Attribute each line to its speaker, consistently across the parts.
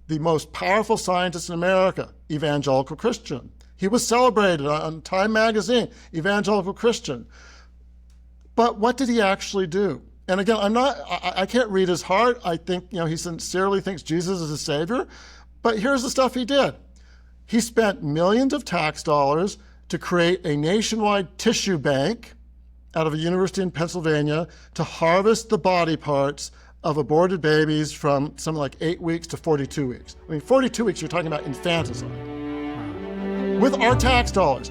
Speaker 1: the most powerful scientist in America, evangelical Christian. He was celebrated on Time magazine, evangelical Christian. But what did he actually do? And again, I can't read his heart. I think, he sincerely thinks Jesus is a savior. But here's the stuff he did. He spent millions of tax dollars to create a nationwide tissue bank out of a university in Pennsylvania to harvest the body parts of aborted babies from something like 8 weeks to 42 weeks. 42 weeks, you're talking about infanticide. With our tax dollars.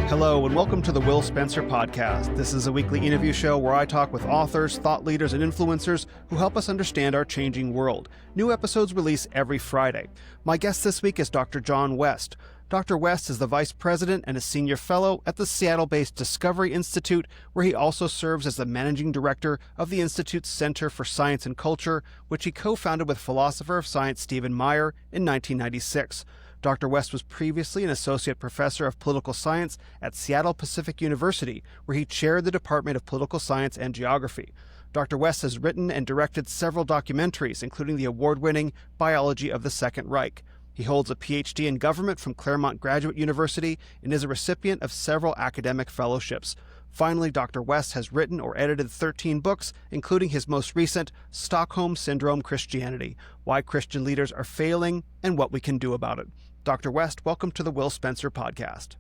Speaker 2: Hello, and welcome to the Will Spencer Podcast. This is a weekly interview show where I talk with authors, thought leaders, and influencers who help us understand our changing world. New episodes release every Friday. My guest this week is Dr. John West. Dr. West is the Vice President and a Senior Fellow at the Seattle-based Discovery Institute, where he also serves as the Managing Director of the Institute's Center for Science and Culture, which he co-founded with philosopher of science Stephen Meyer in 1996. Dr. West was previously an Associate Professor of Political Science at Seattle Pacific University, where he chaired the Department of Political Science and Geography. Dr. West has written and directed several documentaries, including the award-winning Biology of the Second Reich. He holds a PhD in government from Claremont Graduate University and is a recipient of several academic fellowships. Finally, Dr. West has written or edited 13 books, including his most recent, Stockholm Syndrome Christianity: Why Christian Leaders Are Failing and What We Can Do About It. Dr. West, welcome to the Will Spencer Podcast.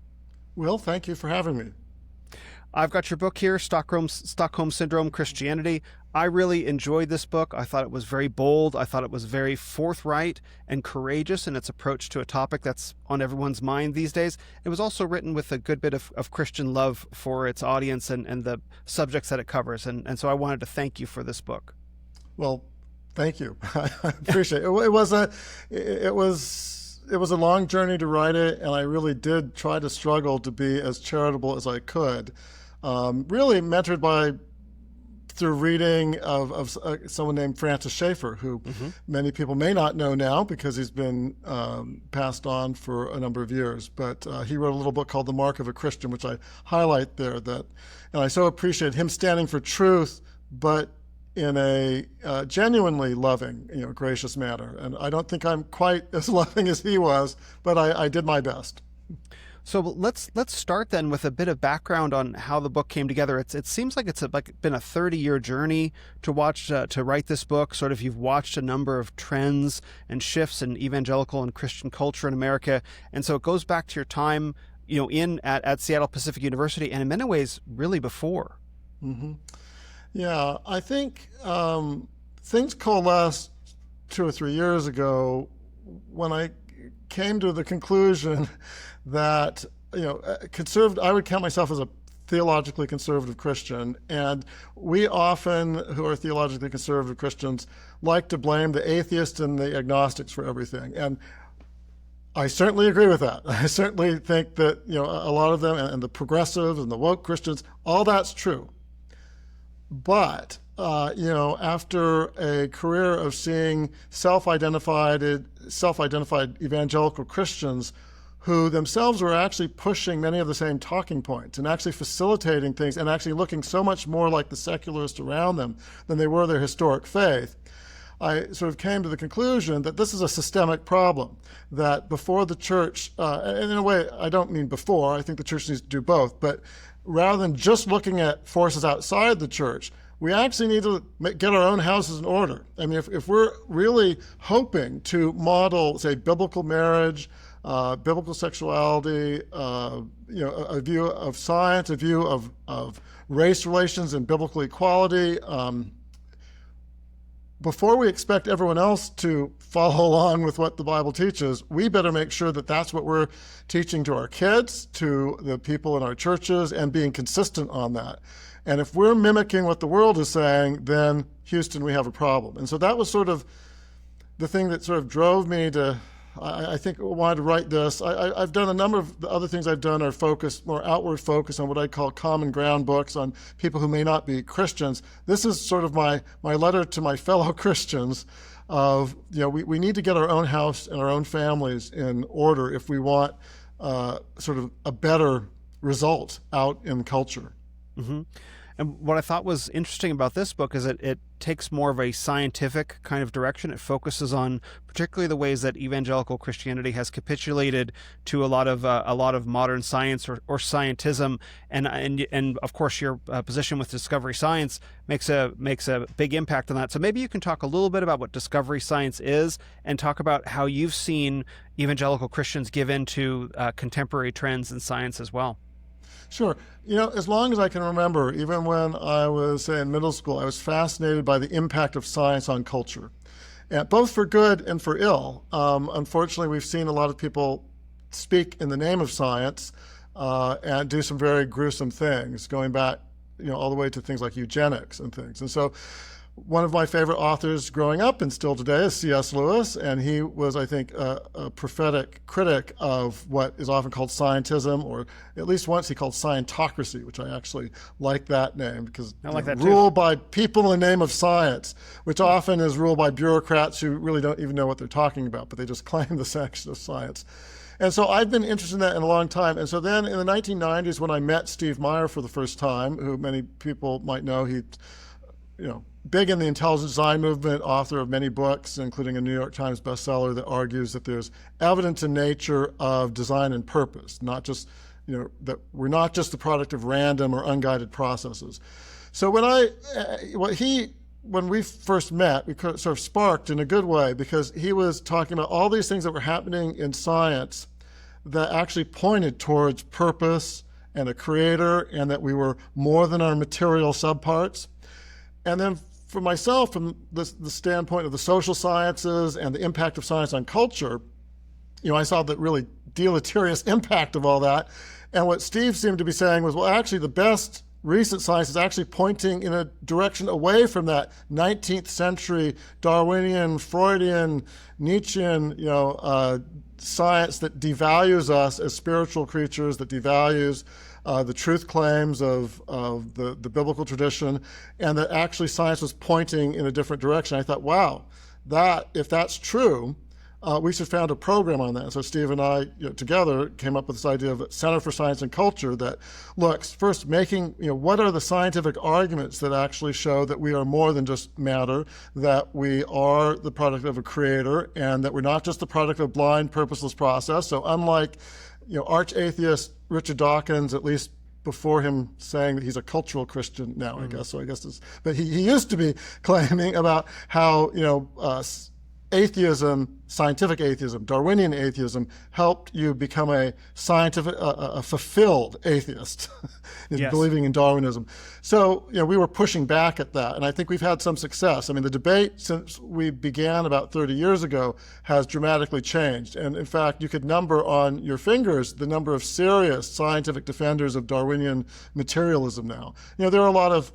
Speaker 1: Will, thank you for having me.
Speaker 2: I've got your book here, Stockholm Syndrome Christianity. I really enjoyed this book. I thought it was very bold. I thought it was very forthright and courageous in its approach to a topic that's on everyone's mind these days. It was also written with a good bit of Christian love for its audience and the subjects that it covers. And so I wanted to thank you for this book.
Speaker 1: Well, thank you. I appreciate it. It was a long journey to write it, and I really did try to struggle to be as charitable as I could. Really mentored by through reading of someone named Francis Schaeffer, who many people may not know now because he's been passed on for a number of years. But he wrote a little book called The Mark of a Christian, which I highlight there. And I so appreciate him standing for truth, but in a genuinely loving, gracious manner. And I don't think I'm quite as loving as he was, but I did my best.
Speaker 2: So let's start then with a bit of background on how the book came together. It seems like it's been a 30-year journey to write this book. Sort of, you've watched a number of trends and shifts in evangelical and Christian culture in America, and so it goes back to your time, at Seattle Pacific University, and in many ways, really before.
Speaker 1: Mm-hmm. Yeah, I think things coalesced 2 or 3 years ago when I came to the conclusion that, I would count myself as a theologically conservative Christian, and we often, who are theologically conservative Christians, like to blame the atheists and the agnostics for everything. And I certainly agree with that. I certainly think that, a lot of them, and the progressives and the woke Christians, all that's true. But, after a career of seeing self-identified evangelical Christians who themselves were actually pushing many of the same talking points and actually facilitating things and actually looking so much more like the secularists around them than they were their historic faith, I sort of came to the conclusion that this is a systemic problem, that before the church, and in a way, I don't mean before, I think the church needs to do both, but rather than just looking at forces outside the church, we actually need to get our own houses in order. I mean, if we're really hoping to model, say, biblical marriage, biblical sexuality, a view of science, a view of race relations and biblical equality, before we expect everyone else to follow along with what the Bible teaches, we better make sure that that's what we're teaching to our kids, to the people in our churches, and being consistent on that. And if we're mimicking what the world is saying, then Houston, we have a problem. And so that was sort of the thing that sort of drove me to, I think, wanted to write this. I've done a number of the other things I've done are more outward focus on what I call common ground books on people who may not be Christians. This is sort of my letter to my fellow Christians of, we need to get our own house and our own families in order if we want sort of a better result out in culture.
Speaker 2: Mm-hmm. And what I thought was interesting about this book is that it takes more of a scientific kind of direction. It focuses on particularly the ways that evangelical Christianity has capitulated to a lot of modern science or scientism, and of course your position with discovery science makes a big impact on that. So maybe you can talk a little bit about what discovery science is, and talk about how you've seen evangelical Christians give into contemporary trends in science as well.
Speaker 1: Sure. As long as I can remember, even when I was, say, in middle school, I was fascinated by the impact of science on culture, and both for good and for ill. Unfortunately, we've seen a lot of people speak in the name of science and do some very gruesome things, going back, all the way to things like eugenics and things. And so one of my favorite authors growing up and still today is C.S. Lewis, and he was, I think, a prophetic critic of what is often called scientism, or at least once he called scientocracy, which I actually like that name, because
Speaker 2: I like that
Speaker 1: rule by people in the name of science, which often is ruled by bureaucrats who really don't even know what they're talking about, but they just claim the sanction of science. And so I've been interested in that in a long time. And so then in the 1990s, when I met Steve Meyer for the first time, who many people might know, he, big in the intelligent design movement, author of many books, including a New York Times bestseller that argues that there's evidence in nature of design and purpose, not just, that we're not just the product of random or unguided processes. So when we first met, we sort of sparked in a good way, because he was talking about all these things that were happening in science that actually pointed towards purpose and a creator, and that we were more than our material subparts. And then for myself, from the standpoint of the social sciences and the impact of science on culture, I saw the really deleterious impact of all that. And what Steve seemed to be saying was, well, actually the best recent science is actually pointing in a direction away from that 19th century Darwinian, Freudian, Nietzschean, science that devalues us as spiritual creatures, that devalues the truth claims of the biblical tradition, and that actually science was pointing in a different direction. I thought, wow, if that's true, we should found a program on that. So Steve and I together came up with this idea of a Center for Science and Culture that looks first making, what are the scientific arguments that actually show that we are more than just matter, that we are the product of a creator, and that we're not just the product of a blind, purposeless process. So unlike arch-atheist Richard Dawkins, at least before him saying that he's a cultural Christian now, I guess. So I guess but he used to be claiming about how, atheism, scientific atheism, Darwinian atheism helped you become a fulfilled atheist,
Speaker 2: Yes.
Speaker 1: believing in Darwinism. So, we were pushing back at that, and I think we've had some success. I mean, the debate since we began about 30 years ago has dramatically changed. And in fact, you could number on your fingers the number of serious scientific defenders of Darwinian materialism now. There are a lot of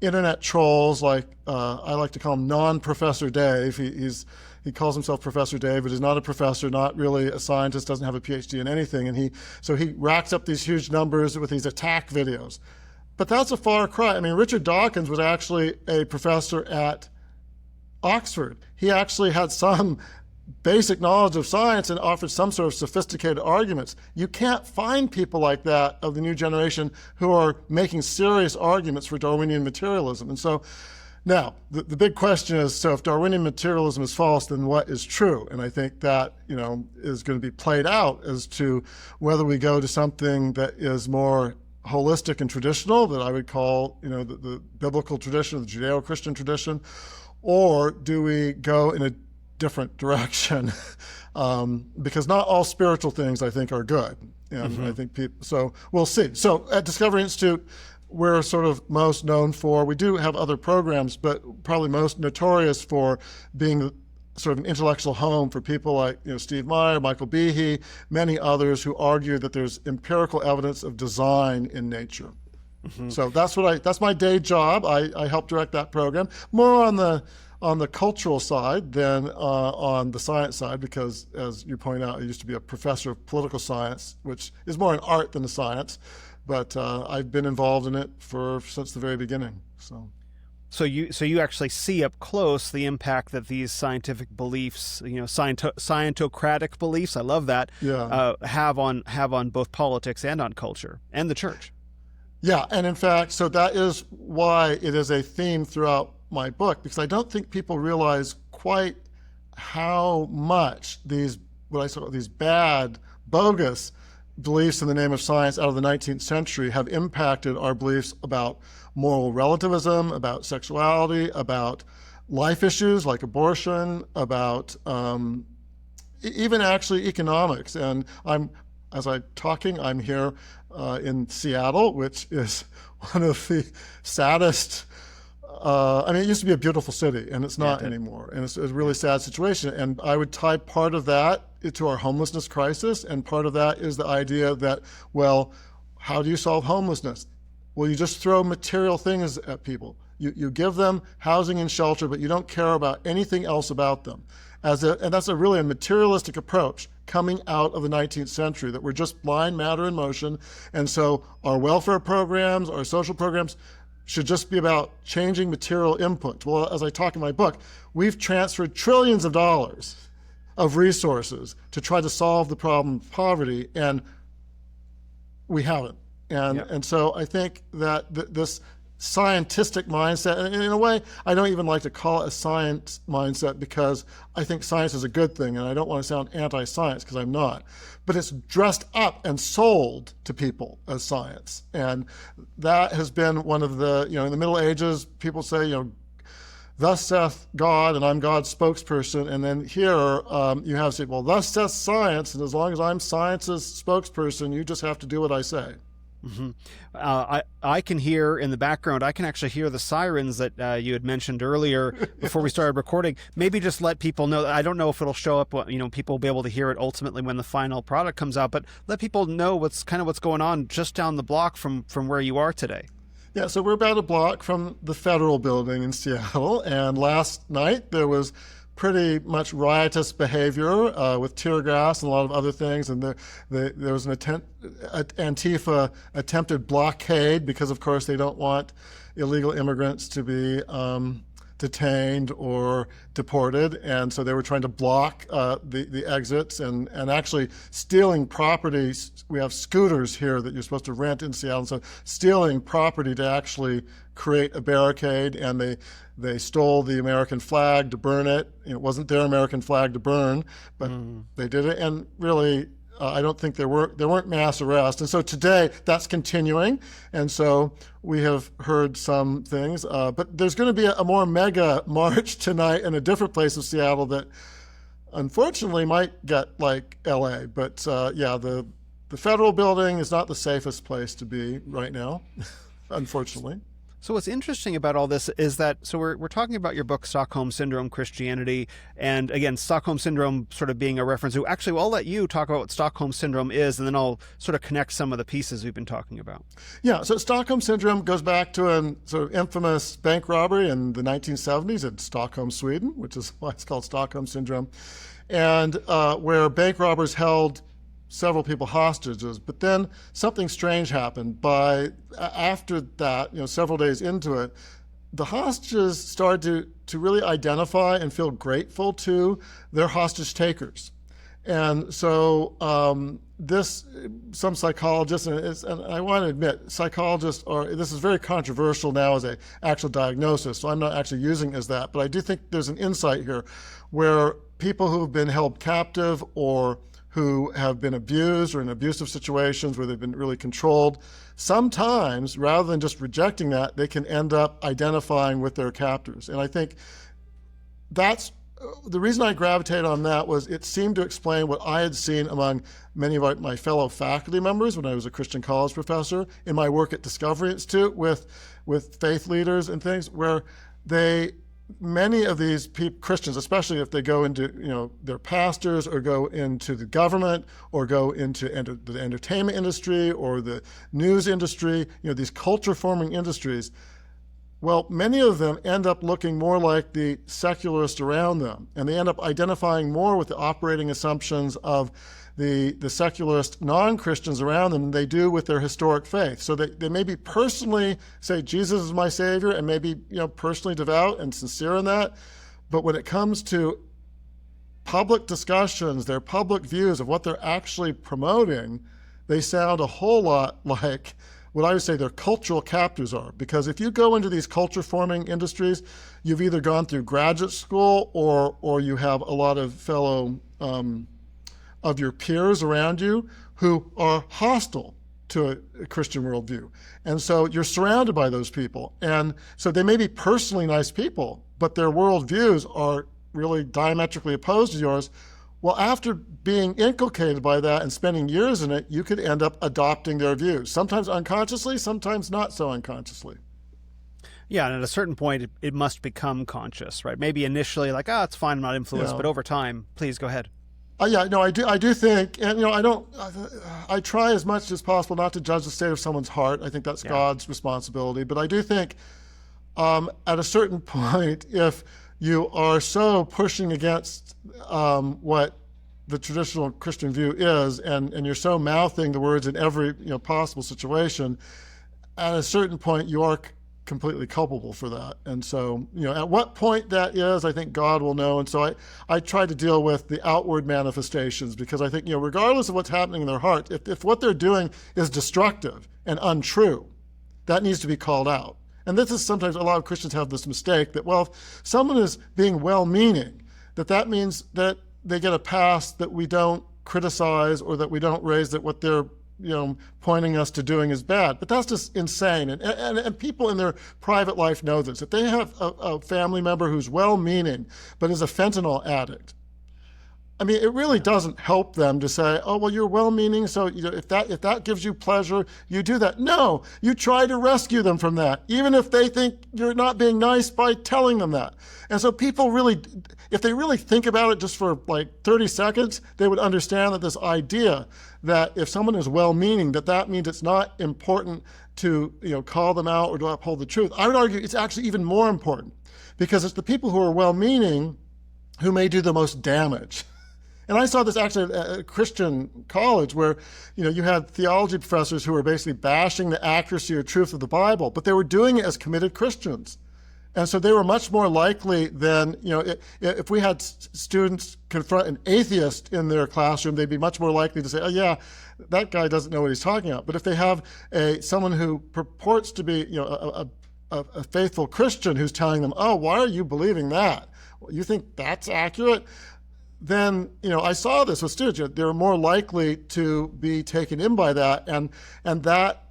Speaker 1: internet trolls, like I like to call him non-Professor Dave. He calls himself Professor Dave, but he's not a professor, not really a scientist, doesn't have a PhD in anything. And he racks up these huge numbers with these attack videos. But that's a far cry. I mean, Richard Dawkins was actually a professor at Oxford. He actually had some basic knowledge of science and offered some sort of sophisticated arguments. You can't find people like that of the new generation who are making serious arguments for Darwinian materialism. And so now, the big question is, so if Darwinian materialism is false, then what is true? And I think that, is going to be played out as to whether we go to something that is more holistic and traditional, that I would call, the biblical tradition, the Judeo-Christian tradition, or do we go in a different direction? Because not all spiritual things, I think, are good. And I think so we'll see. So at Discovery Institute, we're sort of most known for, we do have other programs, but probably most notorious for being sort of an intellectual home for people like Steve Meyer, Michael Behe, many others who argue that there's empirical evidence of design in nature. So that's my day job. I help direct that program, more on the cultural side than on the science side, because as you point out, I used to be a professor of political science, which is more an art than a science. But I've been involved in it since the very beginning. So,
Speaker 2: So you actually see up close the impact that these scientific beliefs, scientocratic beliefs, I love that, have on both politics and on culture and the church.
Speaker 1: Yeah, and in fact, so that is why it is a theme throughout my book, because I don't think people realize quite how much these, what I call these bad, bogus beliefs in the name of science out of the 19th century have impacted our beliefs about moral relativism, about sexuality, about life issues like abortion, about even actually economics. And I'm here in Seattle, which is one of the saddest. It used to be a beautiful city, and it's not anymore. And it's a really sad situation. And I would tie part of that to our homelessness crisis, and part of that is the idea that, well, how do you solve homelessness? Well, you just throw material things at people. You give them housing and shelter, but you don't care about anything else about them. And that's really a materialistic approach coming out of the 19th century, that we're just blind matter in motion. And so our welfare programs, our social programs, should just be about changing material input. Well, as I talk in my book, we've transferred trillions of dollars of resources to try to solve the problem of poverty, and we haven't. And so I think that this scientistic mindset, and in a way, I don't even like to call it a science mindset, because I think science is a good thing, and I don't want to sound anti-science, because I'm not. But it's dressed up and sold to people as science. And that has been one of the, in the Middle Ages, people say, thus saith God, and I'm God's spokesperson. And then here you have said, well, thus saith science, and as long as I'm science's spokesperson, you just have to do what I say.
Speaker 2: Mm-hmm. I can hear in the background, I can actually hear the sirens that you had mentioned earlier before we started recording. Maybe just let people know. I don't know if it'll show up, people will be able to hear it ultimately when the final product comes out, but let people know what's going on just down the block from where you are today.
Speaker 1: Yeah, so we're about a block from the Federal Building in Seattle, and last night there was pretty much riotous behavior with tear gas and a lot of other things, and there was an Antifa attempted blockade, because of course they don't want illegal immigrants to be detained or deported, and so they were trying to block the exits and actually stealing property. We have scooters here that you're supposed to rent in Seattle, so stealing property to actually create a barricade, and they stole the American flag to burn it. It wasn't their American flag to burn, but they did it. And really, I don't think there weren't mass arrests. And so today, that's continuing. And so we have heard some things. But there's going to be a more mega march tonight in a different place of Seattle that unfortunately might get like LA. But the Federal Building is not the safest place to be right now, unfortunately.
Speaker 2: So what's interesting about all this is that, so we're talking about your book, Stockholm Syndrome Christianity, and again, Stockholm Syndrome sort of being a reference to, actually, I'll let you talk about what Stockholm Syndrome is, and then I'll sort of connect some of the pieces we've been talking about. Yeah,
Speaker 1: so Stockholm Syndrome goes back to a sort of infamous bank robbery in the 1970s in Stockholm, Sweden, which is why it's called Stockholm Syndrome, and where bank robbers held several people hostages. But then something strange happened. After that, several days into it, the hostages started to really identify and feel grateful to their hostage takers. And so some psychologists, and I want to admit, psychologists this is very controversial now as an actual diagnosis, so I'm not actually using it as that, but I do think there's an insight here where people who have been held captive or who have been abused or in abusive situations where they've been really controlled, sometimes, rather than just rejecting that, they can end up identifying with their captors. And I think that's the reason I gravitated on that was it seemed to explain what I had seen among many of my fellow faculty members when I was a Christian college professor in my work at Discovery Institute with faith leaders and things, where many of these Christians, especially if they go into, their pastors or go into the government or go into the entertainment industry or the news industry, these culture-forming industries, well, many of them end up looking more like the secularists around them, and they end up identifying more with the operating assumptions of the secularist non-Christians around them than they do with their historic faith. So they maybe personally say Jesus is my Savior and maybe personally devout and sincere in that, but when it comes to public discussions, their public views of what they're actually promoting, they sound a whole lot like what I would say their cultural captors are. Because if you go into these culture-forming industries, you've either gone through graduate school or you have a lot of fellow of your peers around you who are hostile to a Christian worldview. And so you're surrounded by those people. And so they may be personally nice people, but their worldviews are really diametrically opposed to yours. Well, after being inculcated by that and spending years in it, you could end up adopting their views, sometimes unconsciously, sometimes not so unconsciously.
Speaker 2: Yeah, and at a certain point, it must become conscious, right? Maybe initially like, it's fine, I'm not influenced, but over time, please go ahead.
Speaker 1: I do think, and I try as much as possible not to judge the state of someone's heart. I think that's God's responsibility. But I do think at a certain point, if you are so pushing against what the traditional Christian view is, and you're so mouthing the words in every possible situation, at a certain point you are completely culpable for that. And so, at what point that is, I think God will know. And so I try to deal with the outward manifestations, because I think, regardless of what's happening in their heart, if what they're doing is destructive and untrue, that needs to be called out. And this is sometimes a lot of Christians have this mistake that, well, if someone is being well-meaning, that means that they get a pass, that we don't criticize or that we don't raise that what they're pointing us to doing is bad. But that's just insane. And people in their private life know this. If they have a family member who's well-meaning but is a fentanyl addict, I mean, it really doesn't help them to say, oh, well, you're well-meaning, so if that gives you pleasure, you do that. No, you try to rescue them from that, even if they think you're not being nice by telling them that. And so people really, if they really think about it just for like 30 seconds, they would understand that this idea that if someone is well-meaning, that means it's not important to call them out or to uphold the truth. I would argue it's actually even more important, because it's the people who are well-meaning who may do the most damage. And I saw this actually at a Christian college where, you had theology professors who were basically bashing the accuracy or truth of the Bible, but they were doing it as committed Christians. And so they were much more likely than, if we had students confront an atheist in their classroom, they'd be much more likely to say, oh yeah, that guy doesn't know what he's talking about. But if they have someone who purports to be, a faithful Christian who's telling them, oh, why are you believing that? Well, you think that's accurate? Then, I saw this with students. They're more likely to be taken in by that, and that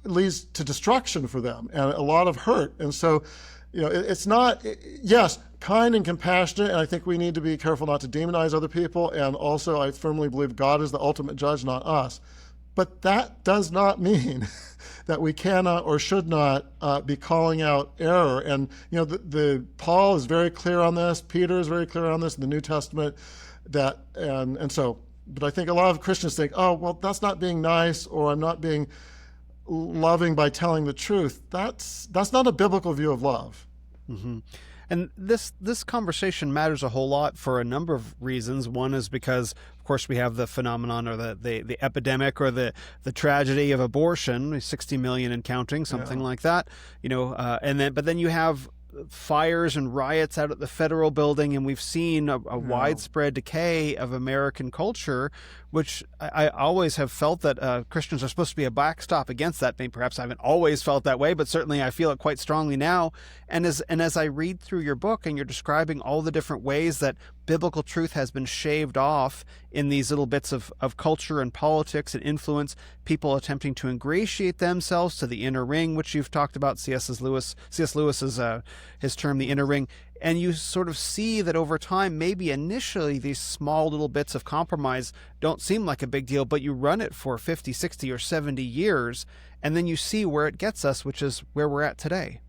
Speaker 1: leads to destruction for them and a lot of hurt. And so, it's not, yes, kind and compassionate, and I think we need to be careful not to demonize other people, and also I firmly believe God is the ultimate judge, not us. But that does not mean that we cannot or should not be calling out error. And the Paul is very clear on this. Peter is very clear on this in the New Testament. But I think a lot of Christians think, oh, well, that's not being nice, or I'm not being loving by telling the truth. That's not a biblical view of love.
Speaker 2: Mm-hmm. And this conversation matters a whole lot for a number of reasons. One is because, of course, we have the phenomenon or the epidemic or the tragedy of abortion, 60 million and counting, something like that. But then you have fires and riots out at the federal building, and we've seen a widespread decay of American culture, which I always have felt that Christians are supposed to be a backstop against that. Maybe perhaps I haven't always felt that way, but certainly I feel it quite strongly now. And as I read through your book and you're describing all the different ways that biblical truth has been shaved off in these little bits of culture and politics and influence, people attempting to ingratiate themselves to the inner ring, which you've talked about, C.S. Lewis's his term, the inner ring. And you sort of see that over time, maybe initially these small little bits of compromise don't seem like a big deal, but you run it for 50, 60, or 70 years, and then you see where it gets us, which is where we're at today.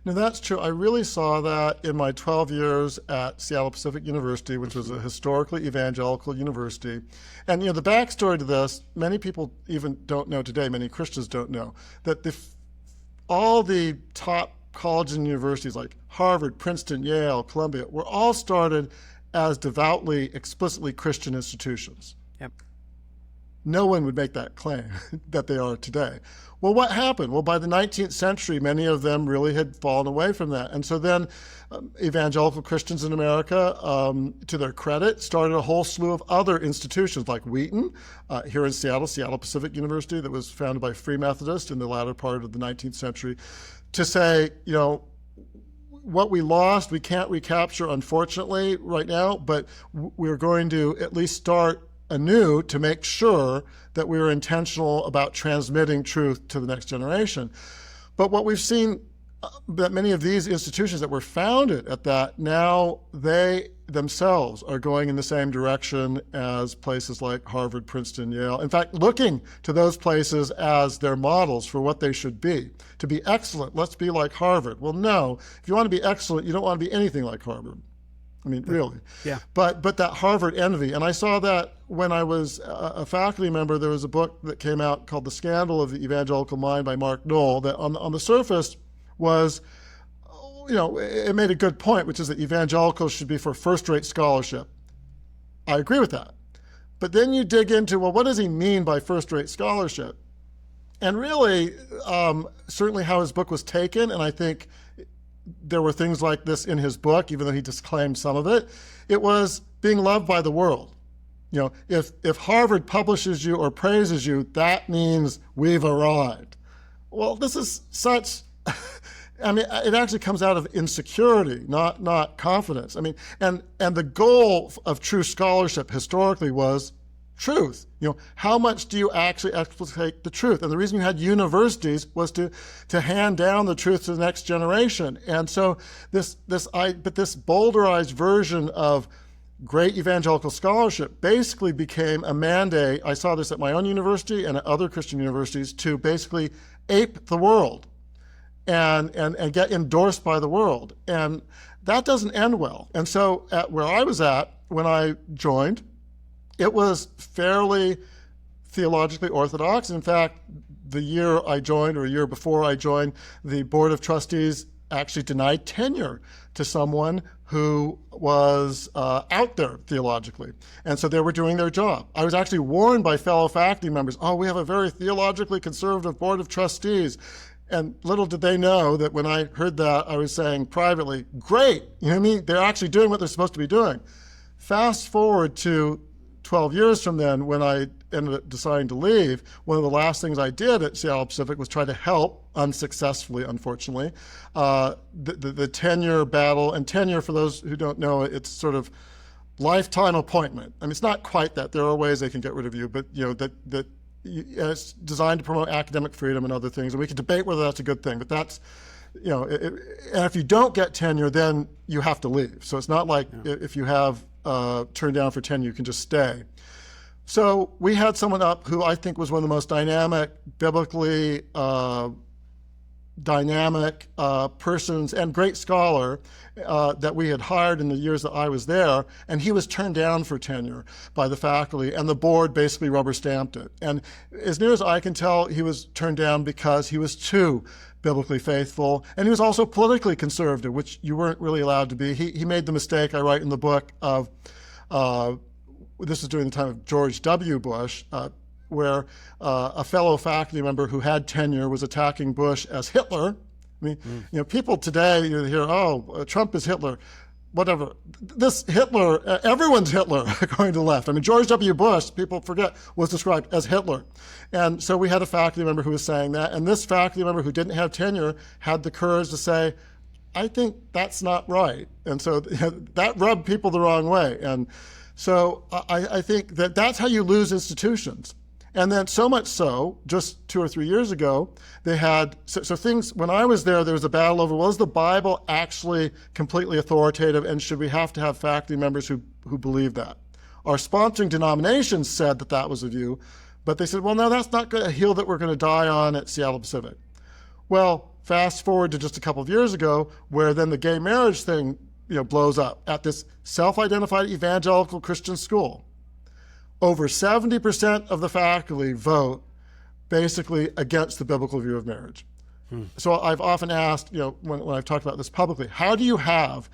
Speaker 1: No, that's true. I really saw that in my 12 years at Seattle Pacific University, which was a historically evangelical university. And, the backstory to this, many people even don't know today, many Christians don't know, that all the top colleges and universities like Harvard, Princeton, Yale, Columbia were all started as devoutly, explicitly Christian institutions.
Speaker 2: Yep.
Speaker 1: No one would make that claim that they are today. Well, what happened? Well, by the 19th century, many of them really had fallen away from that. And so then evangelical Christians in America, to their credit, started a whole slew of other institutions like Wheaton here in Seattle Pacific University, that was founded by Free Methodists in the latter part of the 19th century, to say, what we lost, we can't recapture, unfortunately, right now, but we're going to at least start anew to make sure that we are intentional about transmitting truth to the next generation. But what we've seen, that many of these institutions that were founded at that, now they themselves are going in the same direction as places like Harvard, Princeton, Yale. In fact, looking to those places as their models for what they should be. To be excellent, let's be like Harvard. Well, no, if you want to be excellent, you don't want to be anything like Harvard. I mean, really.
Speaker 2: Yeah.
Speaker 1: But that Harvard envy, and I saw that when I was a faculty member. There was a book that came out called The Scandal of the Evangelical Mind by Mark Knoll that on the surface was, it made a good point, which is that evangelicals should be for first-rate scholarship. I agree with that. But then you dig into, well, what does he mean by first-rate scholarship? And really, certainly how his book was taken, and I think there were things like this in his book, even though he disclaimed some of it, it was being loved by the world. If Harvard publishes you or praises you, that means we've arrived. Well, this is such, it actually comes out of insecurity, not confidence. And the goal of true scholarship historically was truth. How much do you actually explicate the truth? And the reason you had universities was to hand down the truth to the next generation. And so this boulderized version of great evangelical scholarship basically became a mandate. I saw this at my own university and at other Christian universities, to basically ape the world and get endorsed by the world. And that doesn't end well. And so at where I was at when I joined, it was fairly theologically orthodox. In fact, the year I joined, or a year before I joined, the Board of Trustees actually denied tenure to someone who was out there theologically. And so they were doing their job. I was actually warned by fellow faculty members, we have a very theologically conservative Board of Trustees. And little did they know that when I heard that, I was saying privately, great, they're actually doing what they're supposed to be doing. Fast forward to 12 years from then, when I ended up deciding to leave, one of the last things I did at Seattle Pacific was try to help, unsuccessfully, unfortunately, the tenure battle. And tenure, for those who don't know, it's sort of lifetime appointment. It's not quite that. There are ways they can get rid of you, but it's designed to promote academic freedom and other things. And we can debate whether that's a good thing, but that's, and if you don't get tenure, then you have to leave. So it's not like if you have turned down for tenure, you can just stay. So we had someone up who I think was one of the most dynamic, biblically dynamic persons and great scholar that we had hired in the years that I was there, and he was turned down for tenure by the faculty, and the board basically rubber stamped it. And as near as I can tell, he was turned down because he was too biblically faithful, and he was also politically conservative, which you weren't really allowed to be. He made the mistake, I write in the book, of this was during the time of George W. Bush, where a fellow faculty member who had tenure was attacking Bush as Hitler. People today, you hear, Trump is Hitler. Whatever. This Hitler, everyone's Hitler, according to the left. George W. Bush, people forget, was described as Hitler. And so we had a faculty member who was saying that, and this faculty member who didn't have tenure had the courage to say, I think that's not right. And so that rubbed people the wrong way. And so I think that that's how you lose institutions. And then so much so, just 2 or 3 years ago, they had, so things, when I was there was a battle over, was the Bible actually completely authoritative, and should we have to have faculty members who believe that? Our sponsoring denominations said that was the view, but they said, well, no, that's not a hill that we're going to die on at Seattle Pacific. Well, fast forward to just a couple of years ago, where then the gay marriage thing blows up at this self-identified evangelical Christian school. Over 70% of the faculty vote basically against the biblical view of marriage. So I've often asked, when I've talked about this publicly, how do you have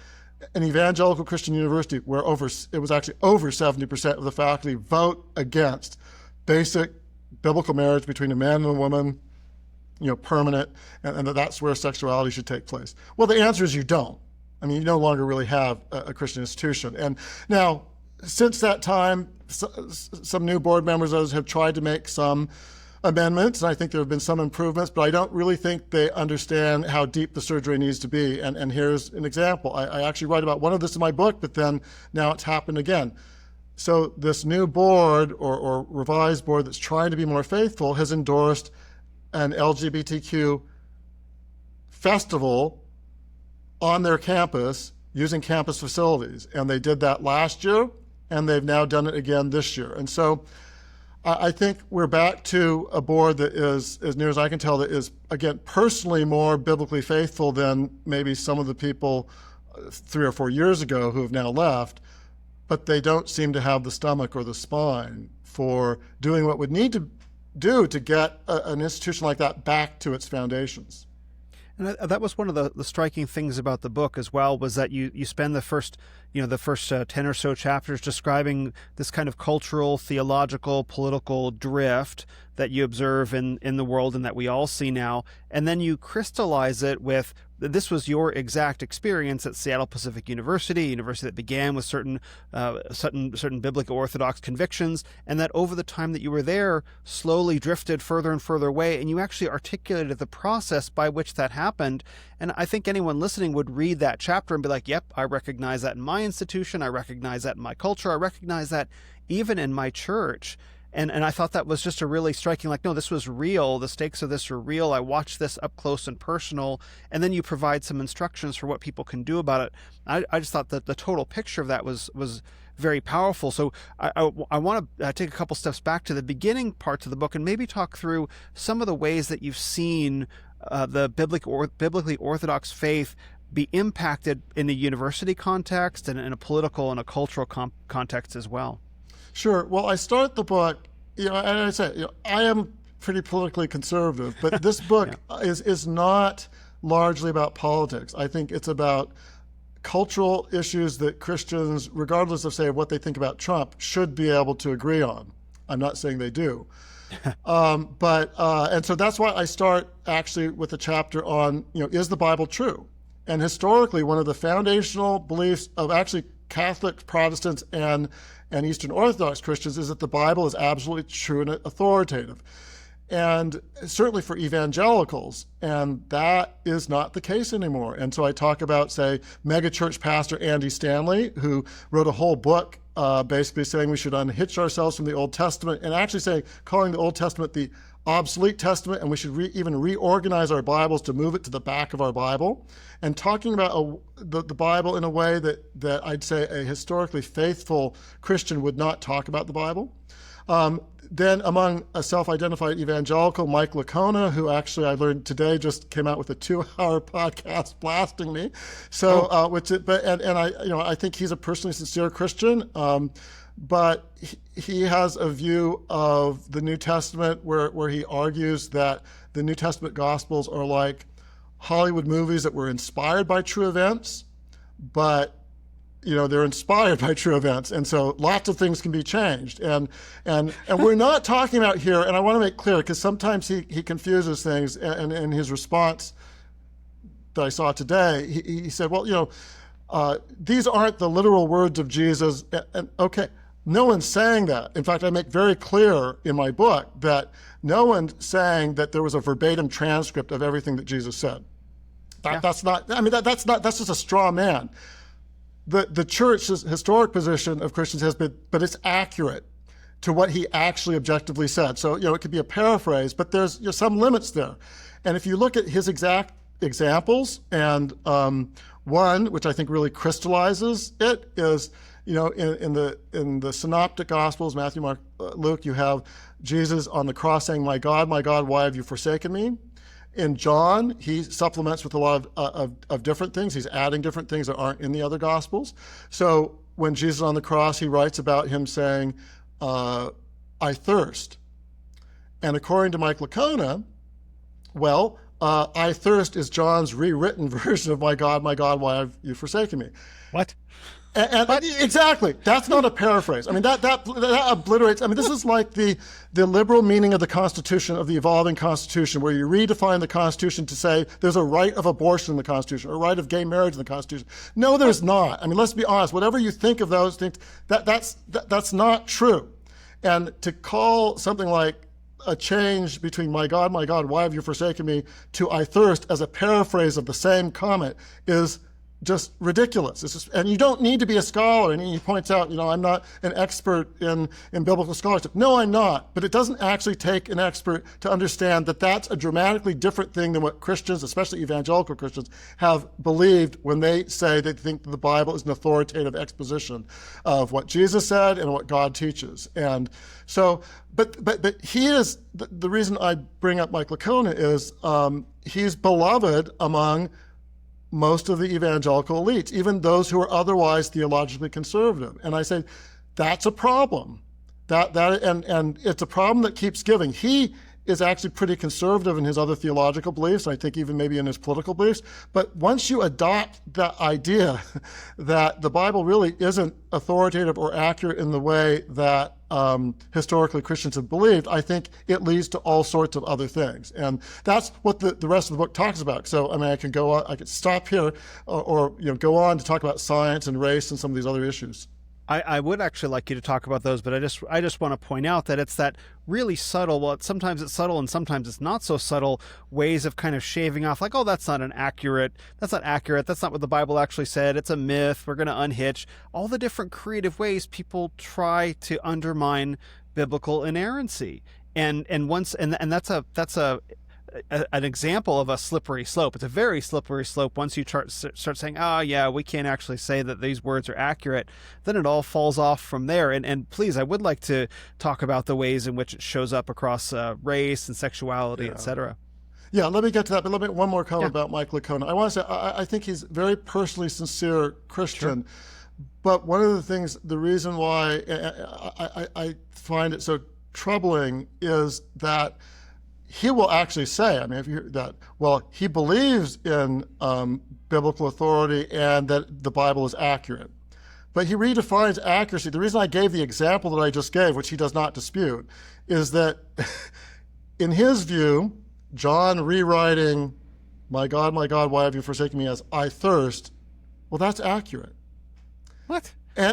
Speaker 1: an evangelical Christian university where it was actually over 70% of the faculty vote against basic biblical marriage between a man and a woman, permanent, and that's where sexuality should take place. Well, the answer is you don't. I mean, you no longer really have a Christian institution. And now, since that time, some new board members have tried to make some amendments, and I think there have been some improvements, but I don't really think they understand how deep the surgery needs to be. And here's an example. I actually write about one of this in my book, but then now it's happened again. So this new board or revised board that's trying to be more faithful has endorsed an LGBTQ festival on their campus using campus facilities. And they did that last year, and they've now done it again this year. And so I think we're back to a board that is, as near as I can tell, that is, again, personally more biblically faithful than maybe some of the people 3 or 4 years ago who have now left, but they don't seem to have the stomach or the spine for doing what would need to do to get an institution like that back to its foundations.
Speaker 2: And that was one of the striking things about the book as well, was that you spend the first 10 or so chapters describing this kind of cultural, theological, political drift that you observe in the world and that we all see now. And then you crystallize it with, this was your exact experience at Seattle Pacific University, a university that began with certain biblical orthodox convictions, and that over the time that you were there slowly drifted further and further away, and you actually articulated the process by which that happened. And I think anyone listening would read that chapter and be like, yep, I recognize that in my institution, I recognize that in my culture, I recognize that even in my church. And I thought that was just a really striking, like, no, this was real. The stakes of this are real. I watched this up close and personal. And then you provide some instructions for what people can do about it. I just thought that the total picture of that was very powerful. So I want to take a couple steps back to the beginning parts of the book and maybe talk through some of the ways that you've seen the biblically orthodox faith be impacted in a university context and in a political and a cultural context as well.
Speaker 1: Sure. Well, I start the book, and I say, I am pretty politically conservative, but this book is not largely about politics. I think it's about cultural issues that Christians, regardless of, say, what they think about Trump, should be able to agree on. I'm not saying they do. And so that's why I start actually with a chapter on, is the Bible true? And historically, one of the foundational beliefs of actually Catholic, Protestants, and Eastern Orthodox Christians is that the Bible is absolutely true and authoritative. And certainly for evangelicals, and that is not the case anymore. And so I talk about, say, megachurch pastor Andy Stanley, who wrote a whole book basically saying we should unhitch ourselves from the Old Testament, and actually calling the Old Testament the obsolete Testament, and we should even reorganize our Bibles to move it to the back of our Bible, and talking about the Bible in a way that I'd say a historically faithful Christian would not talk about the Bible. Then among a self-identified evangelical, Mike Lacona, who actually I learned today just came out with a 2-hour podcast blasting me. So, I think he's a personally sincere Christian. But he has a view of the New Testament where he argues that the New Testament Gospels are like Hollywood movies that were inspired by true events, but they're inspired by true events, and so lots of things can be changed. And we're not talking about here, and I want to make clear, because sometimes he confuses things, and in his response that I saw today, he said, well, these aren't the literal words of Jesus, and okay, no one's saying that. In fact, I make very clear in my book that no one's saying that there was a verbatim transcript of everything that Jesus said. That's just a straw man. The church's historic position of Christians has been, but it's accurate to what he actually objectively said. So, it could be a paraphrase, but there's some limits there. And if you look at his exact examples, and one, which I think really crystallizes it, is, in the synoptic Gospels, Matthew, Mark, Luke, you have Jesus on the cross saying, my God, why have you forsaken me? In John, he supplements with a lot of different things. He's adding different things that aren't in the other Gospels. So when Jesus is on the cross, he writes about him saying, I thirst. And according to Mike Lacona, well, I thirst is John's rewritten version of my God, why have you forsaken me?
Speaker 2: What?
Speaker 1: And exactly, that's not a paraphrase. I mean, that obliterates. I mean, this is like the liberal meaning of the Constitution, of the evolving Constitution, where you redefine the Constitution to say there's a right of abortion in the Constitution, or a right of gay marriage in the Constitution. No, there's not. I mean, let's be honest. Whatever you think of those things, that's not true. And to call something like a change between my God, why have you forsaken me, to I thirst as a paraphrase of the same comment is just ridiculous. It's just, and you don't need to be a scholar. And he points out, I'm not an expert in biblical scholarship. No, I'm not. But it doesn't actually take an expert to understand that that's a dramatically different thing than what Christians, especially evangelical Christians, have believed when they say they think that the Bible is an authoritative exposition of what Jesus said and what God teaches. And so, but he is, the reason I bring up Mike Lacona is he's beloved among most of the evangelical elites, even those who are otherwise theologically conservative. And I say, that's a problem. And it's a problem that keeps giving. He is actually pretty conservative in his other theological beliefs, I think even maybe in his political beliefs. But once you adopt the idea that the Bible really isn't authoritative or accurate in the way that historically Christians have believed, I think it leads to all sorts of other things. And that's what the rest of the book talks about. So, I mean, I can go on, I could stop here or go on to talk about science and race and some of these other issues.
Speaker 2: I would actually like you to talk about those, but I just want to point out that it's that really subtle, well, sometimes it's subtle and sometimes it's not so subtle, ways of kind of shaving off, like, oh, that's not accurate, that's not what the Bible actually said, it's a myth, we're going to unhitch, all the different creative ways people try to undermine biblical inerrancy. And that's an example of a slippery slope. It's a very slippery slope. Once you start saying, oh yeah, we can't actually say that these words are accurate, then it all falls off from there. And please, I would like to talk about the ways in which it shows up across race and sexuality, etc.
Speaker 1: Yeah, let me get to that, but let me one more comment about Mike Lacona. I want to say, I think he's a very personally sincere Christian, but one of the things, the reason why I find it so troubling is that he will actually say, I mean, if you hear that, well, he believes in biblical authority and that the Bible is accurate. But he redefines accuracy. The reason I gave the example that I just gave, which he does not dispute, is that in his view, John rewriting, my God, why have you forsaken me, as I thirst, well, that's accurate.
Speaker 2: What?
Speaker 1: So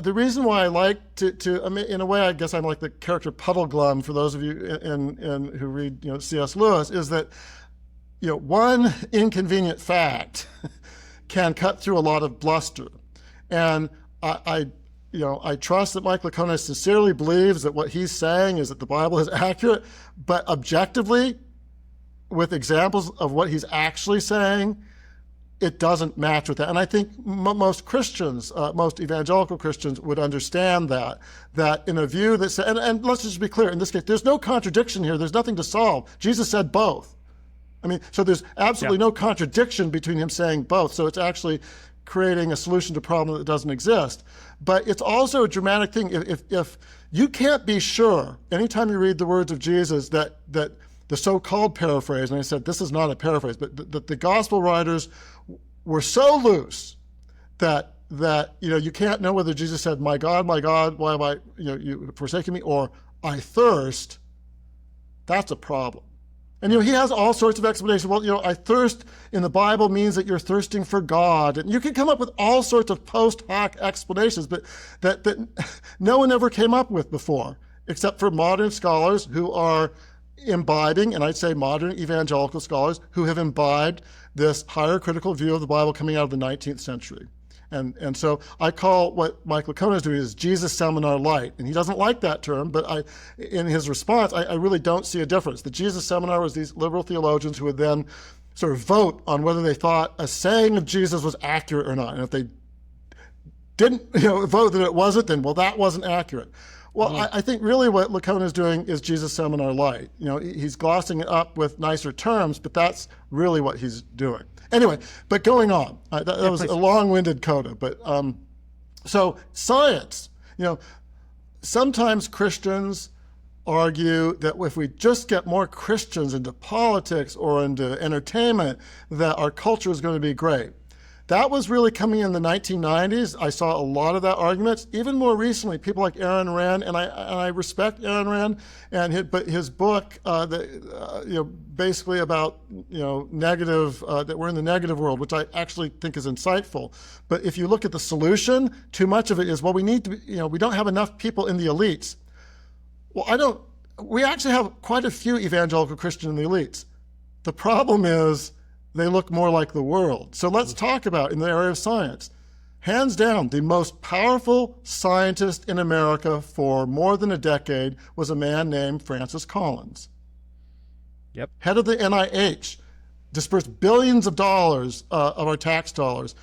Speaker 1: the reason why I like to I mean, in a way, I guess I'm like the character Puddleglum for those of you who read C.S. Lewis, is that one inconvenient fact can cut through a lot of bluster, and I trust that Mike Lacona sincerely believes that what he's saying is that the Bible is accurate, but objectively, with examples of what he's actually saying, it doesn't match with that. And I think most Christians, most evangelical Christians would understand that in a view that says, and let's just be clear, in this case, there's no contradiction here. There's nothing to solve. Jesus said both. I mean, so there's absolutely no contradiction between him saying both. So it's actually creating a solution to a problem that doesn't exist. But it's also a dramatic thing. If you can't be sure, anytime you read the words of Jesus, that the so-called paraphrase, and I said this is not a paraphrase, but the gospel writers were so loose that you can't know whether Jesus said, my God, why have you forsaken me, or I thirst. That's a problem. And he has all sorts of explanations. Well, I thirst in the Bible means that you're thirsting for God, and you can come up with all sorts of post hoc explanations, but that no one ever came up with before, except for modern scholars who are imbibing, and I'd say modern evangelical scholars who have imbibed this higher critical view of the Bible coming out of the 19th century. And so I call what Mike Lacona is doing is Jesus Seminar Light. And he doesn't like that term, but in his response, I really don't see a difference. The Jesus Seminar was these liberal theologians who would then sort of vote on whether they thought a saying of Jesus was accurate or not. And if they didn't vote that it wasn't, then, well, that wasn't accurate. Well, I think really what Lacona is doing is Jesus Seminar Light. He's glossing it up with nicer terms, but that's really what he's doing. Anyway, but going on, that was a long-winded coda. But so science, sometimes Christians argue that if we just get more Christians into politics or into entertainment, that our culture is going to be great. That was really coming in the 1990s. I saw a lot of that argument. Even more recently, people like Aaron Rand, and I respect Aaron Rand, but his book, basically about negative, that we're in the negative world, which I actually think is insightful. But if you look at the solution, too much of it is, well, we need to, we don't have enough people in the elites. Well, we actually have quite a few evangelical Christians in the elites. The problem is they look more like the world. So let's talk about, in the area of science, hands down, the most powerful scientist in America for more than a decade was a man named Francis Collins.
Speaker 2: Yep.
Speaker 1: Head of the NIH, dispersed billions of dollars of our tax dollars,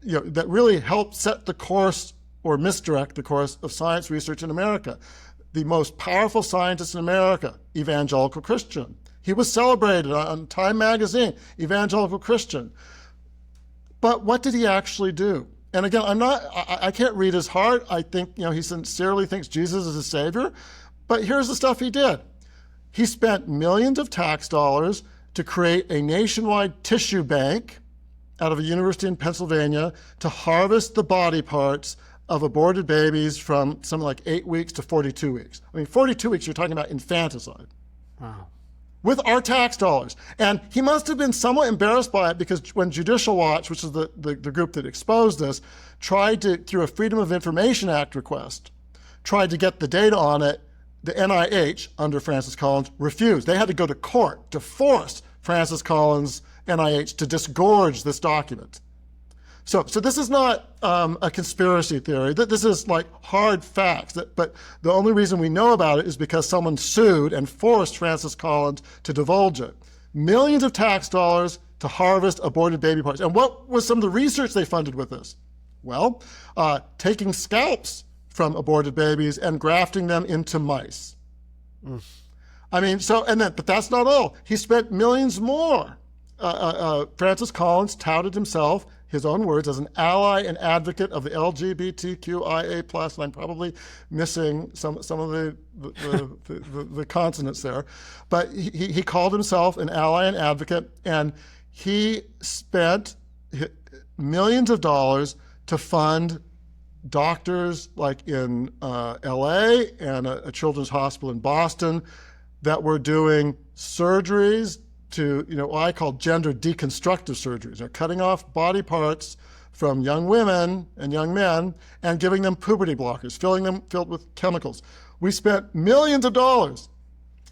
Speaker 1: that really helped set the course or misdirect the course of science research in America. The most powerful scientist in America, evangelical Christian. He was celebrated on Time magazine, evangelical Christian. But what did he actually do? And again, I can't read his heart. I think, he sincerely thinks Jesus is his savior. But here's the stuff he did. He spent millions of tax dollars to create a nationwide tissue bank out of a university in Pennsylvania to harvest the body parts of aborted babies from something like 8 weeks to 42 weeks. 42 weeks, you're talking about infanticide.
Speaker 2: Wow.
Speaker 1: With our tax dollars. And he must have been somewhat embarrassed by it, because when Judicial Watch, which is the group that exposed this, tried to, through a Freedom of Information Act request, tried to get the data on it, the NIH, under Francis Collins, refused. They had to go to court to force Francis Collins' NIH to disgorge this document. So this is not a conspiracy theory. This is like hard facts. But the only reason we know about it is because someone sued and forced Francis Collins to divulge it. Millions of tax dollars to harvest aborted baby parts. And what was some of the research they funded with this? Well, taking scalps from aborted babies and grafting them into mice. But that's not all. He spent millions more. Francis Collins touted himself, his own words, as an ally and advocate of the LGBTQIA+, and I'm probably missing some of the consonants there. But he called himself an ally and advocate, and he spent millions of dollars to fund doctors like in LA and a children's hospital in Boston that were doing surgeries to, what I call gender deconstructive surgeries. They're cutting off body parts from young women and young men and giving them puberty blockers, filling them filled with chemicals. We spent millions of dollars.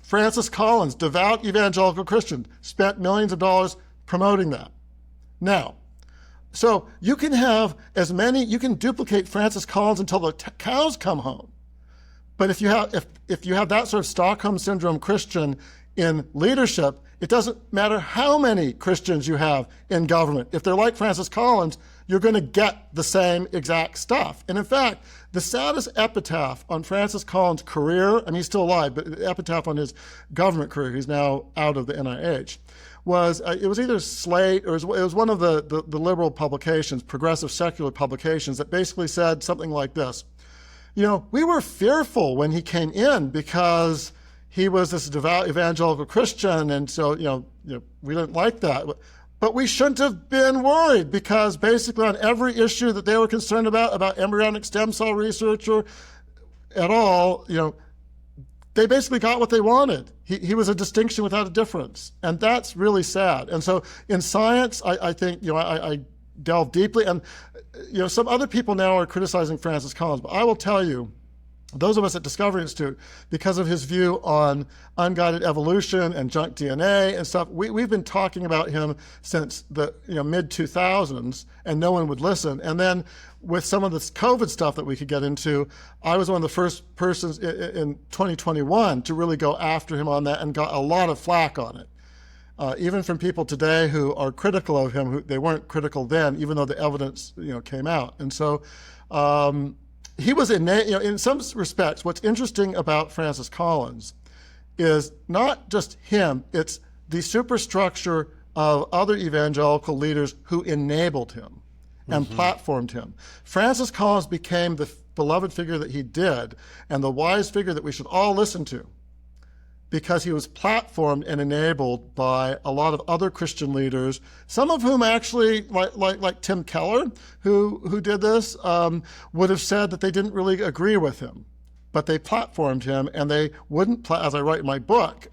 Speaker 1: Francis Collins, devout evangelical Christian, spent millions of dollars promoting that. Now, so you can have you can duplicate Francis Collins until the cows come home. But if you have that sort of Stockholm Syndrome Christian in leadership, it doesn't matter how many Christians you have in government. If they're like Francis Collins, you're going to get the same exact stuff. And in fact, the saddest epitaph on Francis Collins' career, he's still alive, but the epitaph on his government career, he's now out of the NIH, was it was either Slate or it was one of the liberal publications, progressive secular publications, that basically said something like this. We were fearful when he came in because he was this devout evangelical Christian, and so we didn't like that. But we shouldn't have been worried, because basically on every issue that they were concerned about embryonic stem cell research or at all, they basically got what they wanted. He was a distinction without a difference, and that's really sad. And so in science, I think I delve deeply, and some other people now are criticizing Francis Collins, but I will tell you, those of us at Discovery Institute, because of his view on unguided evolution and junk DNA and stuff, we've been talking about him since the mid-2000s, and no one would listen. And then with some of this COVID stuff that we could get into, I was one of the first persons in 2021 to really go after him on that, and got a lot of flack on it. Even from people today who are critical of him, they weren't critical then, even though the evidence came out. And so he was in some respects, what's interesting about Francis Collins is not just him, it's the superstructure of other evangelical leaders who enabled him and platformed him. Francis Collins became the beloved figure that he did, and the wise figure that we should all listen to. because he was platformed and enabled by a lot of other Christian leaders, some of whom actually, like Tim Keller, who did this, would have said that they didn't really agree with him. But they platformed him, and they wouldn't, as I write in my book,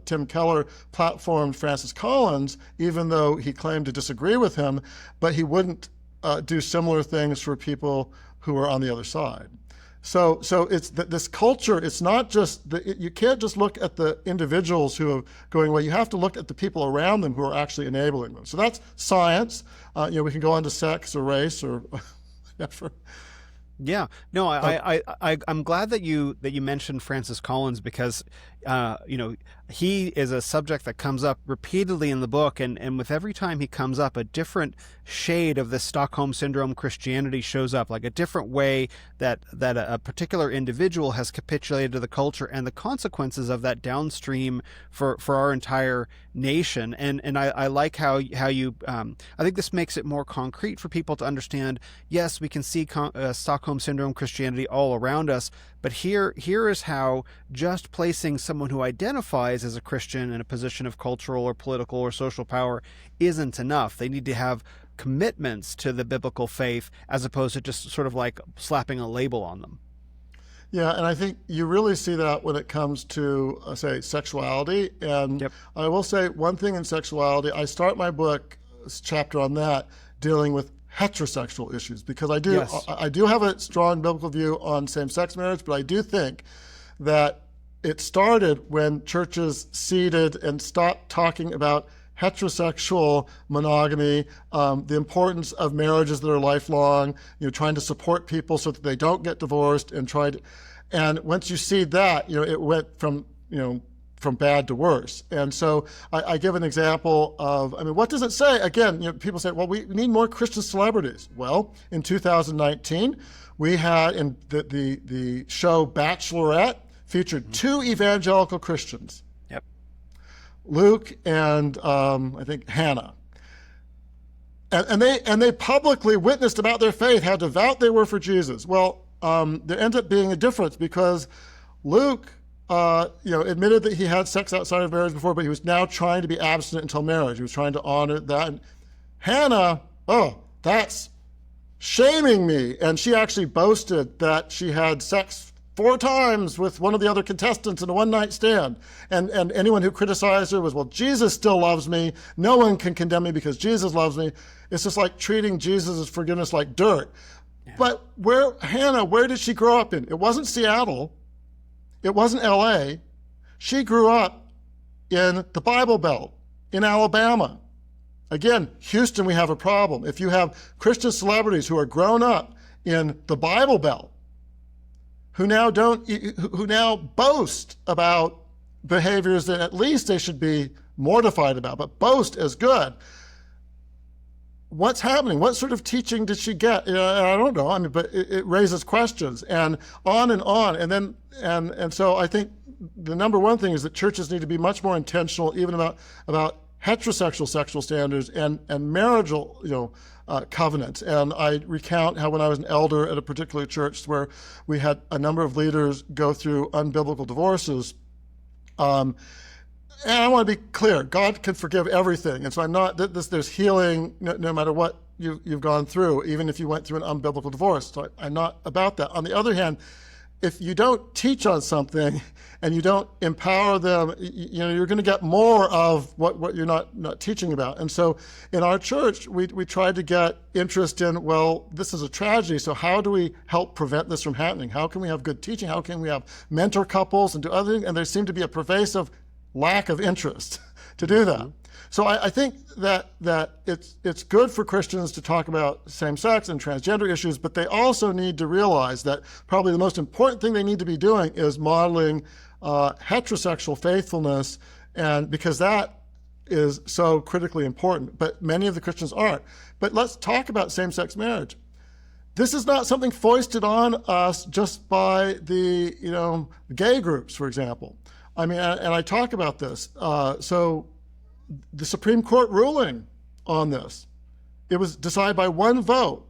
Speaker 1: Tim Keller platformed Francis Collins, even though he claimed to disagree with him, but he wouldn't do similar things for people who are on the other side. So it's this culture. It's not just you can't just look at the individuals who are going away. You have to look at the people around them who are actually enabling them. So that's science. We can go on to sex or race or whatever.
Speaker 2: Yeah, no, I'm glad that you mentioned Francis Collins, because he is a subject that comes up repeatedly in the book, and with every time he comes up, a different shade of this Stockholm Syndrome Christianity shows up, like a different way that a particular individual has capitulated to the culture, and the consequences of that downstream for our entire nation. And I like how you I think this makes it more concrete for people to understand. Yes, we can see Stockholm Syndrome Christianity all around us, but here is how just placing someone who identifies as a Christian in a position of cultural or political or social power isn't enough. They need to have commitments to the biblical faith, as opposed to just sort of like slapping a label on them.
Speaker 1: Yeah, and I think you really see that when it comes to, say, sexuality. And
Speaker 2: Yep.
Speaker 1: I will say one thing in sexuality. I start my book chapter on that, dealing with heterosexual issues, because I do have a strong biblical view on same-sex marriage, but I do think that it started when churches ceded and stopped talking about heterosexual monogamy, the importance of marriages that are lifelong, trying to support people so that they don't get divorced, and once you see that, it went from bad to worse. And so I give an example of, what does it say? Again, people say, well, we need more Christian celebrities. Well, in 2019, we had in the show Bachelorette featured two evangelical Christians.
Speaker 2: Yep.
Speaker 1: Luke and I think Hannah. And they publicly witnessed about their faith, how devout they were for Jesus. Well, there ended up being a difference, because Luke admitted that he had sex outside of marriage before, but he was now trying to be abstinent until marriage. He was trying to honor that. And Hannah, that's shaming me. And she actually boasted that she had sex 4 times with one of the other contestants in a one-night stand. And anyone who criticized her was, well, Jesus still loves me. No one can condemn me because Jesus loves me. It's just like treating Jesus' forgiveness like dirt. Yeah. But where did she grow up in? It wasn't Seattle. It wasn't LA. She grew up in the Bible Belt in Alabama. Again, Houston, we have a problem. If you have Christian celebrities who are grown up in the Bible Belt, who now boast about behaviors that at least they should be mortified about, but boast as good. What's happening? What sort of teaching did she get? I don't know. But it raises questions, and on. And so I think the number one thing is that churches need to be much more intentional, even about heterosexual sexual standards and marital, covenants. And I recount how when I was an elder at a particular church where we had a number of leaders go through unbiblical divorces, and I want to be clear, God can forgive everything. And so there's healing no matter what you've gone through, even if you went through an unbiblical divorce. So I'm not about that. On the other hand, if you don't teach on something and you don't empower them, you're going to get more of what you're not teaching about. And so in our church, we tried to get interest in, well, this is a tragedy, so how do we help prevent this from happening? How can we have good teaching? How can we have mentor couples and do other things? And there seemed to be a pervasive lack of interest to do that. So I think that it's good for Christians to talk about same-sex and transgender issues, but they also need to realize that probably the most important thing they need to be doing is modeling heterosexual faithfulness, and because that is so critically important. But many of the Christians aren't. But let's talk about same-sex marriage. This is not something foisted on us just by the gay groups, for example. And I talk about this. So the Supreme Court ruling on this, it was decided by one vote.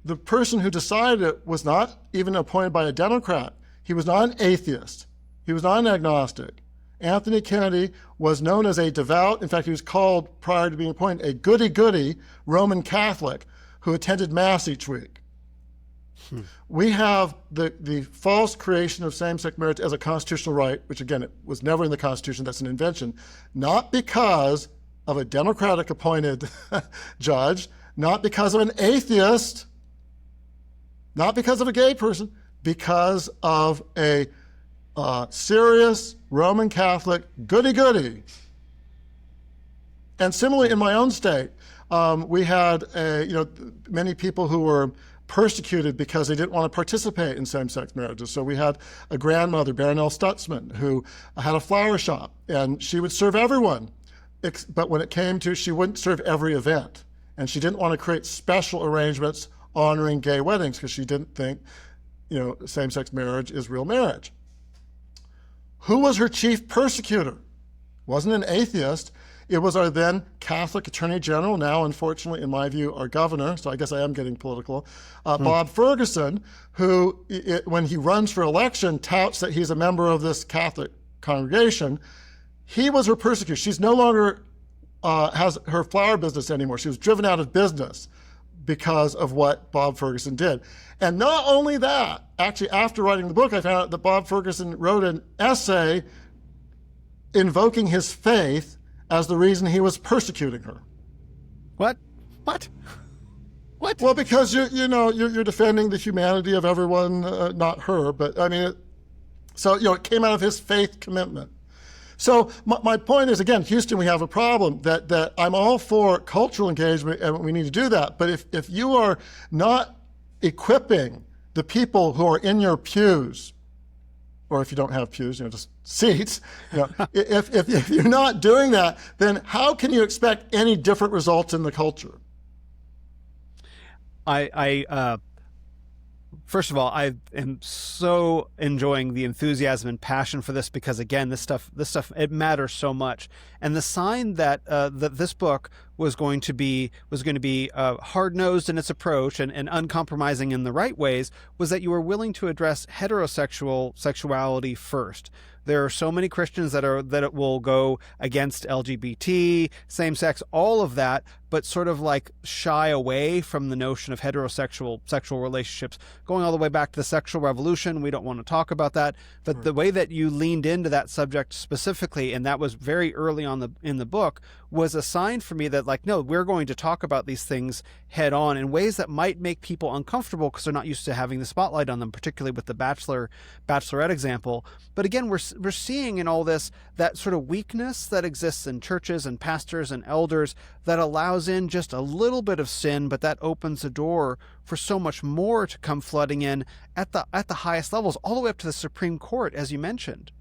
Speaker 1: The person who decided it was not even appointed by a Democrat. He was not an atheist. He was not an agnostic. Anthony Kennedy was known as a devout, in fact, he was called, prior to being appointed, a goody-goody Roman Catholic who attended Mass each week. We have the false creation of same-sex marriage as a constitutional right, which again, it was never in the Constitution, that's an invention, not because of a Democratic appointed judge, not because of an atheist, not because of a gay person, because of a serious Roman Catholic goody-goody. And similarly, in my own state, we had many people who were persecuted because they didn't want to participate in same-sex marriages. So we had a grandmother, Baronelle Stutzman, who had a flower shop, and she would serve everyone. But when it came to, she wouldn't serve every event. And she didn't want to create special arrangements honoring gay weddings because she didn't think, same-sex marriage is real marriage. Who was her chief persecutor? Wasn't an atheist. It was our then Catholic Attorney General, now, unfortunately, in my view, our governor, so I guess I am getting political, Bob Ferguson, who, when he runs for election, touts that he's a member of this Catholic congregation. He was her persecutor. She's no longer has her flower business anymore. She was driven out of business because of what Bob Ferguson did. And not only that, actually, after writing the book, I found out that Bob Ferguson wrote an essay invoking his faith as the reason he was persecuting her.
Speaker 2: What?
Speaker 1: Well, because you're defending the humanity of everyone, not her. But I mean, it came out of his faith commitment. So my point is, again, Houston, we have a problem that I'm all for cultural engagement, and we need to do that. But if you are not equipping the people who are in your pews, or if you don't have pews, just seats, if you're not doing that, then how can you expect any different results in the culture?
Speaker 2: First of all, I am so enjoying the enthusiasm and passion for this because, again, this stuff, it matters so much. And the sign that that this book was going to be hard-nosed in its approach and uncompromising in the right ways was that you were willing to address heterosexual sexuality first. There are so many Christians that will go against LGBT, same-sex, all of that, but sort of like shy away from the notion of heterosexual sexual relationships, going all the way back to the sexual revolution. We don't want to talk about that, but the way that you leaned into that subject specifically, and that was very early on in the book, was a sign for me that, like, no, we're going to talk about these things head on in ways that might make people uncomfortable because they're not used to having the spotlight on them, particularly with the Bachelorette example. But again, we're seeing in all this that sort of weakness that exists in churches and pastors and elders that allows in just a little bit of sin, but that opens the door for so much more to come flooding in at the highest levels, all the way up to the Supreme Court, as you mentioned.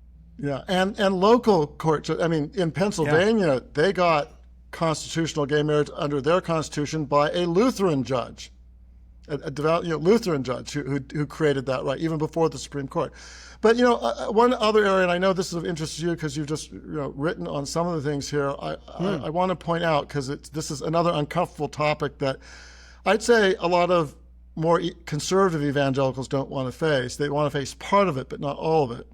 Speaker 1: Yeah, and local courts. I mean, in Pennsylvania, they got constitutional gay marriage under their constitution by a Lutheran judge, a devout Lutheran judge who created that right even before the Supreme Court. But one other area, and I know this is of interest to you because you've just written on some of the things here. I want to point out, because this is another uncomfortable topic that I'd say a lot of more conservative evangelicals don't want to face. They want to face part of it, but not all of it.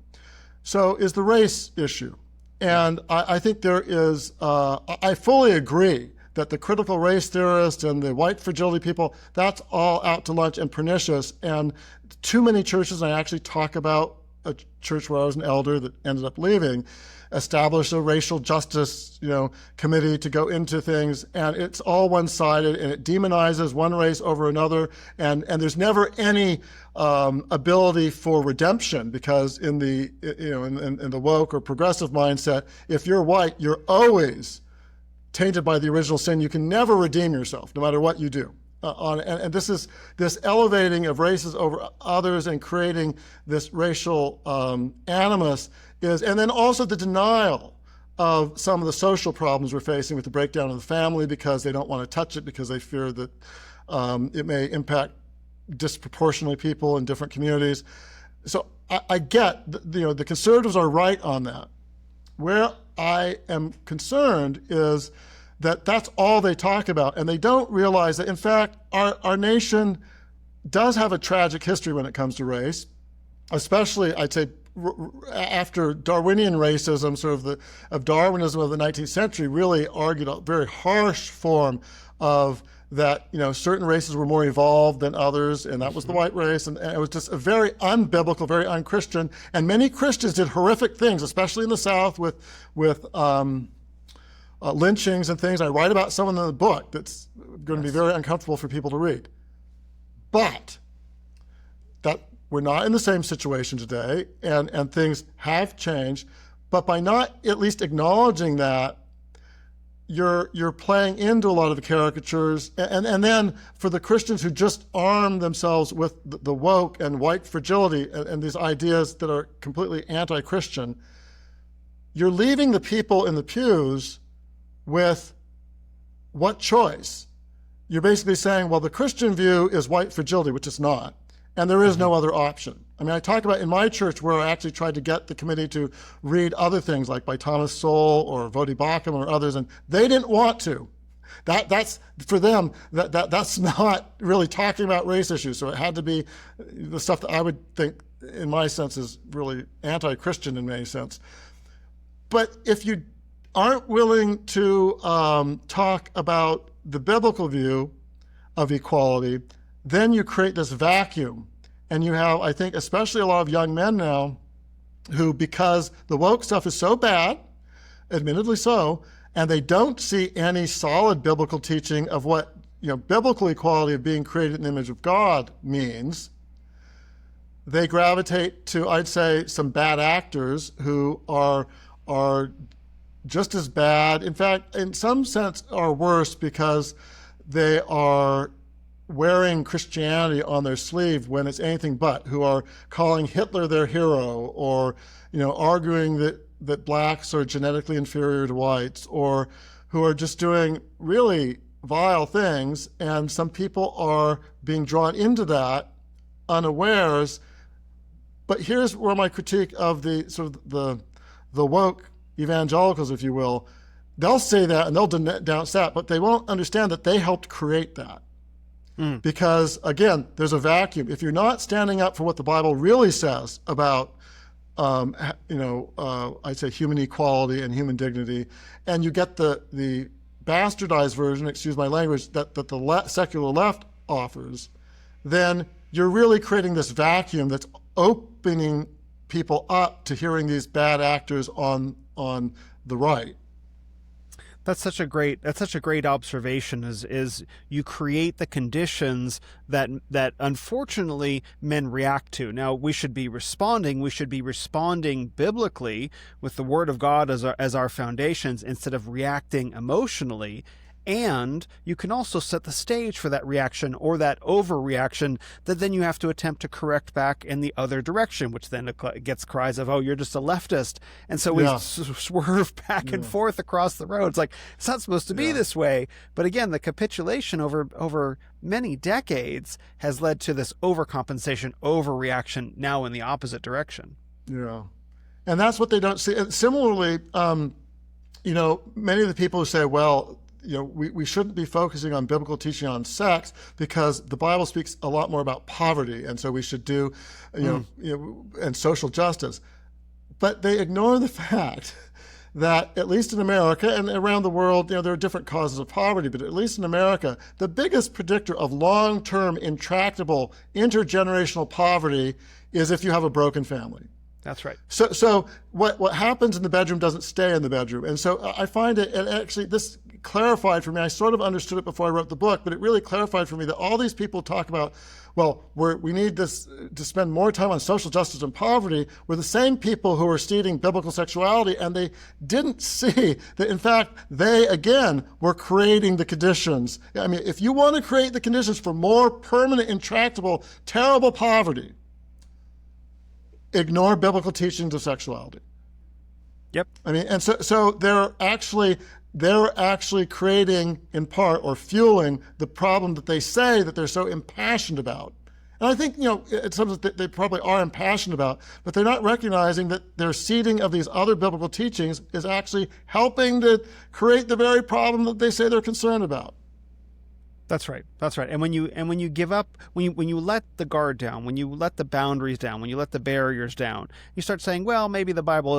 Speaker 1: So is the race issue. And I think there is, I fully agree that the critical race theorists and the white fragility people, that's all out to lunch and pernicious. And too many churches, and I actually talk about a church where I was an elder that ended up leaving, established a racial justice, committee to go into things, and it's all one-sided, and it demonizes one race over another, and there's never any ability for redemption, because in the in the woke or progressive mindset, if you're white, you're always tainted by the original sin. You can never redeem yourself, no matter what you do. And this elevating of races over others and creating this racial animus and then also the denial of some of the social problems we're facing with the breakdown of the family, because they don't want to touch it because they fear that it may impact disproportionately people in different communities. So I get, the conservatives are right on that. Where I am concerned is that that's all they talk about, and they don't realize that, in fact, our nation does have a tragic history when it comes to race, especially, I'd say, after Darwinian racism, of Darwinism of the 19th century, really argued a very harsh form of that, certain races were more evolved than others, and that was the white race, and it was just a very unbiblical, very unchristian, and many Christians did horrific things, especially in the South with lynchings and things. I write about some in the book that's going to be very uncomfortable for people to read. But that we're not in the same situation today, and things have changed, but by not at least acknowledging that, you're playing into a lot of the caricatures, and then for the Christians who just arm themselves with the woke and white fragility and these ideas that are completely anti-Christian, you're leaving the people in the pews with what choice? You're basically saying, well, the Christian view is white fragility, which it's not, and there is no other option. I mean, I talk about in my church where I actually tried to get the committee to read other things like by Thomas Sowell or Vodi Bakum or others, and they didn't want to. That's for them, that's not really talking about race issues. So it had to be the stuff that I would think, in my sense, is really anti-Christian in many sense. But if you aren't willing to talk about the biblical view of equality, then you create this vacuum. And you have, I think, especially a lot of young men now who, because the woke stuff is so bad, admittedly so, and they don't see any solid biblical teaching of what, biblical equality of being created in the image of God means, they gravitate to, I'd say, some bad actors who are just as bad. In fact, in some sense, are worse because they are wearing Christianity on their sleeve when it's anything but, who are calling Hitler their hero, or arguing that blacks are genetically inferior to whites, or who are just doing really vile things, and some people are being drawn into that unawares. But here's where my critique of the sort of the woke evangelicals, if you will, they'll say that and they'll denounce that, but they won't understand that they helped create that. Because, again, there's a vacuum. If you're not standing up for what the Bible really says about, I'd say human equality and human dignity, and you get the bastardized version, excuse my language, that the secular left offers, then you're really creating this vacuum that's opening people up to hearing these bad actors on the right.
Speaker 2: That's such a great observation, is you create the conditions that unfortunately men react to. Now, we should be responding biblically with the Word of God as our foundations, instead of reacting emotionally. And you can also set the stage for that reaction or that overreaction that then you have to attempt to correct back in the other direction, which then gets cries of, oh, you're just a leftist. And so we swerve back and forth across the road. It's like, it's not supposed to be this way. But again, the capitulation over many decades has led to this overcompensation, overreaction now in the opposite direction.
Speaker 1: Yeah. And that's what they don't see. And similarly, many of the people who say, well, we shouldn't be focusing on biblical teaching on sex because the Bible speaks a lot more about poverty, and so we should do, and social justice. But they ignore the fact that, at least in America and around the world, there are different causes of poverty, but at least in America, the biggest predictor of long-term, intractable, intergenerational poverty is if you have a broken family.
Speaker 2: That's right.
Speaker 1: So what happens in the bedroom doesn't stay in the bedroom. And so I find it, and actually this clarified for me, I sort of understood it before I wrote the book, but it really clarified for me that all these people talk about, well, we need this to spend more time on social justice and poverty, were the same people who were stating biblical sexuality, and they didn't see that, in fact, they, again, were creating the conditions. I mean, if you want to create the conditions for more permanent, intractable, terrible poverty, ignore biblical teachings of sexuality.
Speaker 2: Yep.
Speaker 1: I mean, and so they're actually creating, in part, or fueling the problem that they say that they're so impassioned about. And I think, it's something that they probably are impassioned about, but they're not recognizing that their seeding of these other biblical teachings is actually helping to create the very problem that they say they're concerned about.
Speaker 2: That's right. That's right. And when you give up, when you let the guard down, when you let the boundaries down, when you let the barriers down, you start saying, well, maybe the Bible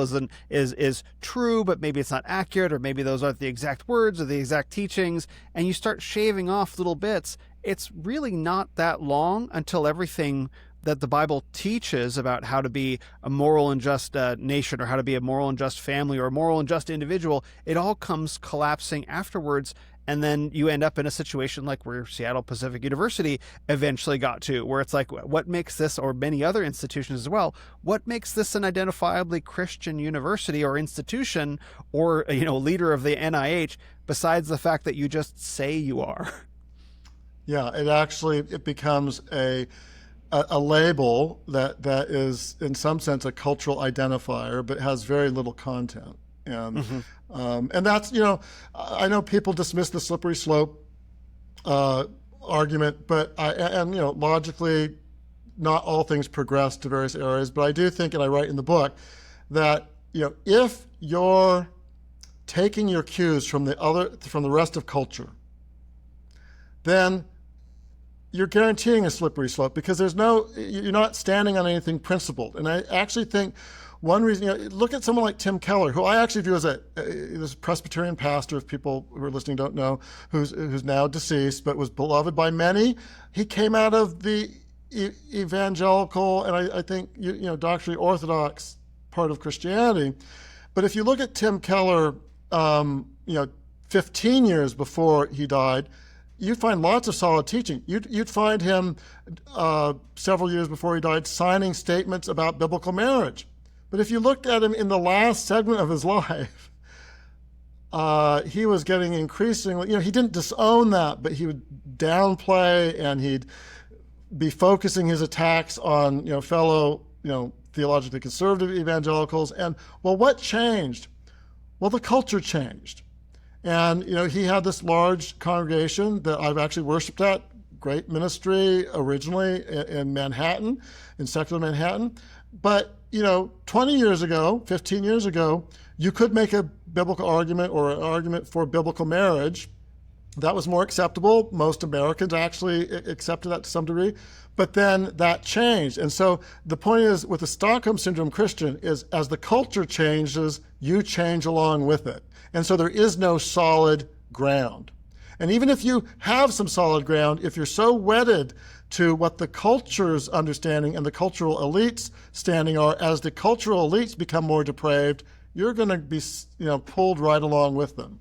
Speaker 2: is true, but maybe it's not accurate, or maybe those aren't the exact words or the exact teachings, and you start shaving off little bits. It's really not that long until everything that the Bible teaches about how to be a moral and just nation, or how to be a moral and just family, or a moral and just individual, it all comes collapsing afterwards. And then you end up in a situation like where Seattle Pacific University eventually got to, where it's like, what makes this, or many other institutions as well, what makes this an identifiably Christian university or institution, or, leader of the NIH, besides the fact that you just say you are?
Speaker 1: Yeah, it becomes a label that is in some sense a cultural identifier, but has very little content. And and that's, I know people dismiss the slippery slope argument, but logically, not all things progress to various areas. But I do think, and I write in the book, that if you're taking your cues from the rest of culture, then you're guaranteeing a slippery slope, because you're not standing on anything principled. And I actually think one reason, look at someone like Tim Keller, who I actually view as this Presbyterian pastor, if people who are listening don't know, who's now deceased, but was beloved by many. He came out of the evangelical, and I think, doctrinally orthodox part of Christianity. But if you look at Tim Keller, 15 years before he died, you'd find lots of solid teaching. You'd find him several years before he died signing statements about biblical marriage. But if you looked at him in the last segment of his life, he was getting increasingly, he didn't disown that, but he would downplay, and he'd be focusing his attacks on, fellow, theologically conservative evangelicals. And, well, what changed? Well, the culture changed. And, he had this large congregation that I've actually worshiped at, great ministry originally in Manhattan, in secular Manhattan. But, 20 years ago, 15 years ago, you could make a biblical argument, or an argument for biblical marriage. That was more acceptable. Most Americans actually accepted that to some degree. But then that changed. And so the point is, with the Stockholm Syndrome Christian, is as the culture changes, you change along with it. And so there is no solid ground. And even if you have some solid ground, if you're so wedded to what the culture's understanding and the cultural elites' standing are, as the cultural elites become more depraved, you're going to be, pulled right along with them.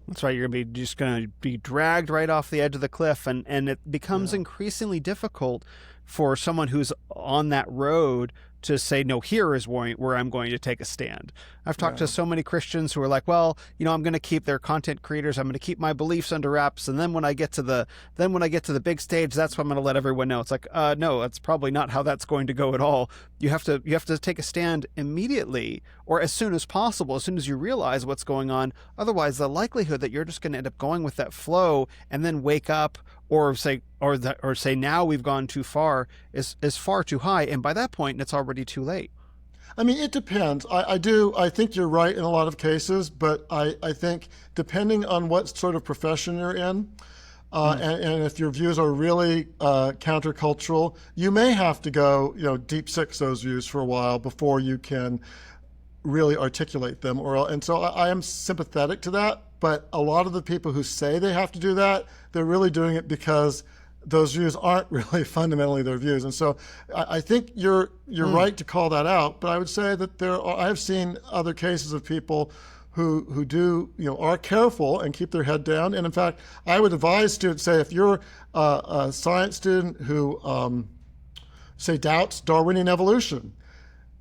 Speaker 2: That's right. You're going to be dragged right off the edge of the cliff, and it becomes increasingly difficult for someone who's on that road to say, no, here is where I'm going to take a stand. I've talked to so many Christians who are like, well, I'm going to keep their content creators, I'm going to keep my beliefs under wraps, and then when I get to the big stage, that's when I'm going to let everyone know. It's like, no, that's probably not how that's going to go at all. You have to take a stand immediately, or as soon as possible, as soon as you realize what's going on. Otherwise, the likelihood that you're just going to end up going with that flow and then wake up or say now we've gone too far is far too high, and by that point it's already too late.
Speaker 1: I mean, it depends. I think you're right in a lot of cases, but I think depending on what sort of profession you're in, and if your views are really countercultural, you may have to go, deep six those views for a while before you can really articulate them. And so I am sympathetic to that, but a lot of the people who say they have to do that, they're really doing it because those views aren't really fundamentally their views. And so I think you're right to call that out, but I would say that I've seen other cases of people who do, are careful and keep their head down. And in fact, I would advise students, say, if you're a science student who, say, doubts Darwinian evolution,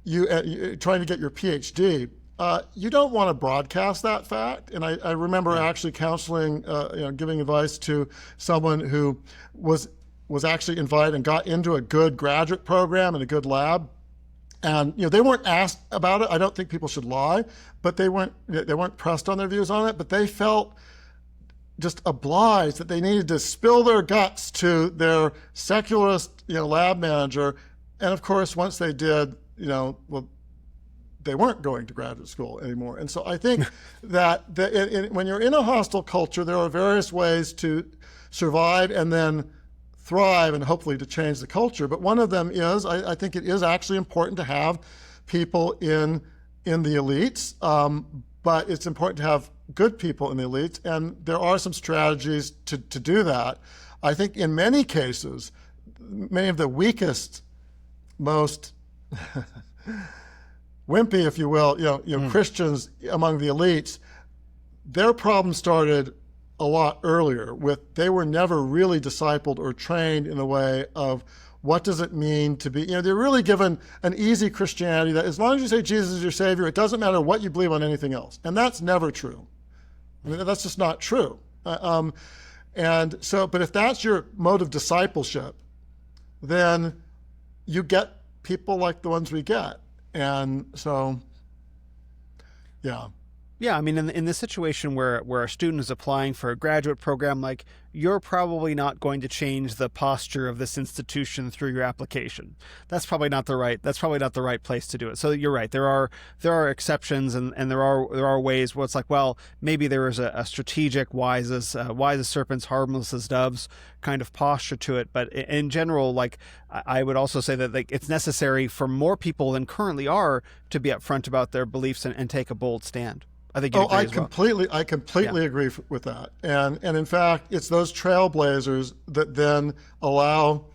Speaker 1: you're trying to get your PhD, you don't want to broadcast that fact. And I remember actually counseling, giving advice to someone who was actually invited and got into a good graduate program and a good lab. And they weren't asked about it. I don't think people should lie, but they weren't pressed on their views on it. But they felt just obliged that they needed to spill their guts to their secularist, lab manager. And of course, once they did, they weren't going to graduate school anymore. And so I think that when you're in a hostile culture, there are various ways to survive and then thrive and hopefully to change the culture. But one of them is, I think it is actually important to have people in the elites, but it's important to have good people in the elites, and there are some strategies to do that. I think in many cases, many of the weakest, most wimpy, if you will, Christians among the elites, their problem started a lot earlier they were never really discipled or trained in the way of what does it mean to be, they're really given an easy Christianity that as long as you say Jesus is your Savior, it doesn't matter what you believe on anything else. And that's never true. I mean, that's just not true. And so, but if that's your mode of discipleship, then you get people like the ones we get. And so, yeah.
Speaker 2: Yeah, I mean, in the situation where a student is applying for a graduate program, like, you're probably not going to change the posture of this institution through your application. That's probably not the right place to do it. So you're right. There are exceptions, and there are ways where it's like, well, maybe there is a strategic, wise as serpents, harmless as doves kind of posture to it. But in general, like, I would also say that, like, it's necessary for more people than currently are to be upfront about their beliefs and take a bold stand. I think
Speaker 1: I completely agree with that. And in fact, it's those trailblazers that then allow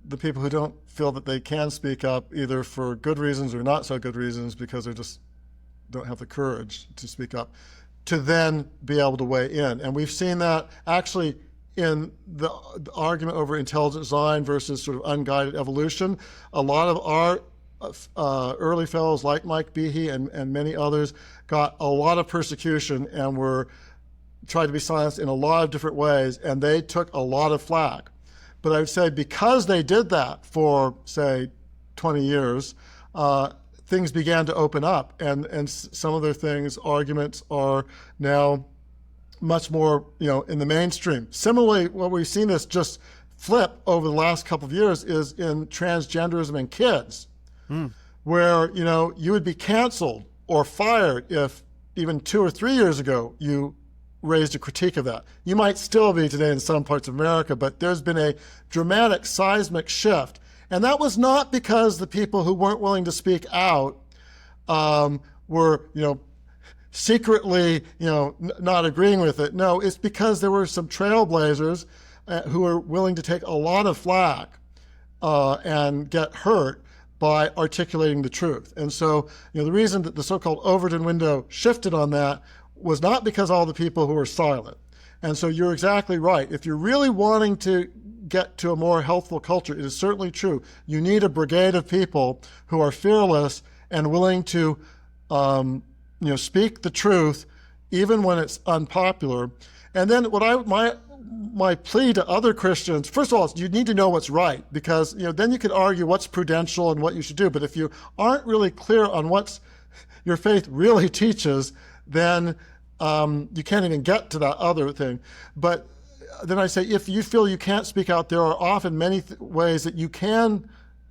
Speaker 1: the people who don't feel that they can speak up, either for good reasons or not so good reasons, because they just don't have the courage to speak up, to then be able to weigh in. And we've seen that actually in the argument over intelligent design versus sort of unguided evolution. A lot of our early fellows like Mike Behe and many others got a lot of persecution and were tried to be silenced in a lot of different ways, and they took a lot of flack. But I would say because they did that for, say, 20 years, things began to open up, and some of their arguments are now much more, in the mainstream. Similarly, what we've seen this just flip over the last couple of years is in transgenderism in kids. Where, you would be canceled or fired if even 2 or 3 years ago you raised a critique of that. You might still be today in some parts of America, but there's been a dramatic seismic shift. And that was not because the people who weren't willing to speak out were, secretly, not agreeing with it. No, it's because there were some trailblazers who were willing to take a lot of flack and get hurt by articulating the truth. And so, the reason that the so-called Overton window shifted on that was not because all the people who were silent. And so you're exactly right. If you're really wanting to get to a more healthful culture, it is certainly true. You need a brigade of people who are fearless and willing to, speak the truth, even when it's unpopular. And then my plea to other Christians, first of all, is you need to know what's right, because then you could argue what's prudential and what you should do. But if you aren't really clear on what your faith really teaches, then you can't even get to that other thing. But then I say, if you feel you can't speak out, there are often many ways that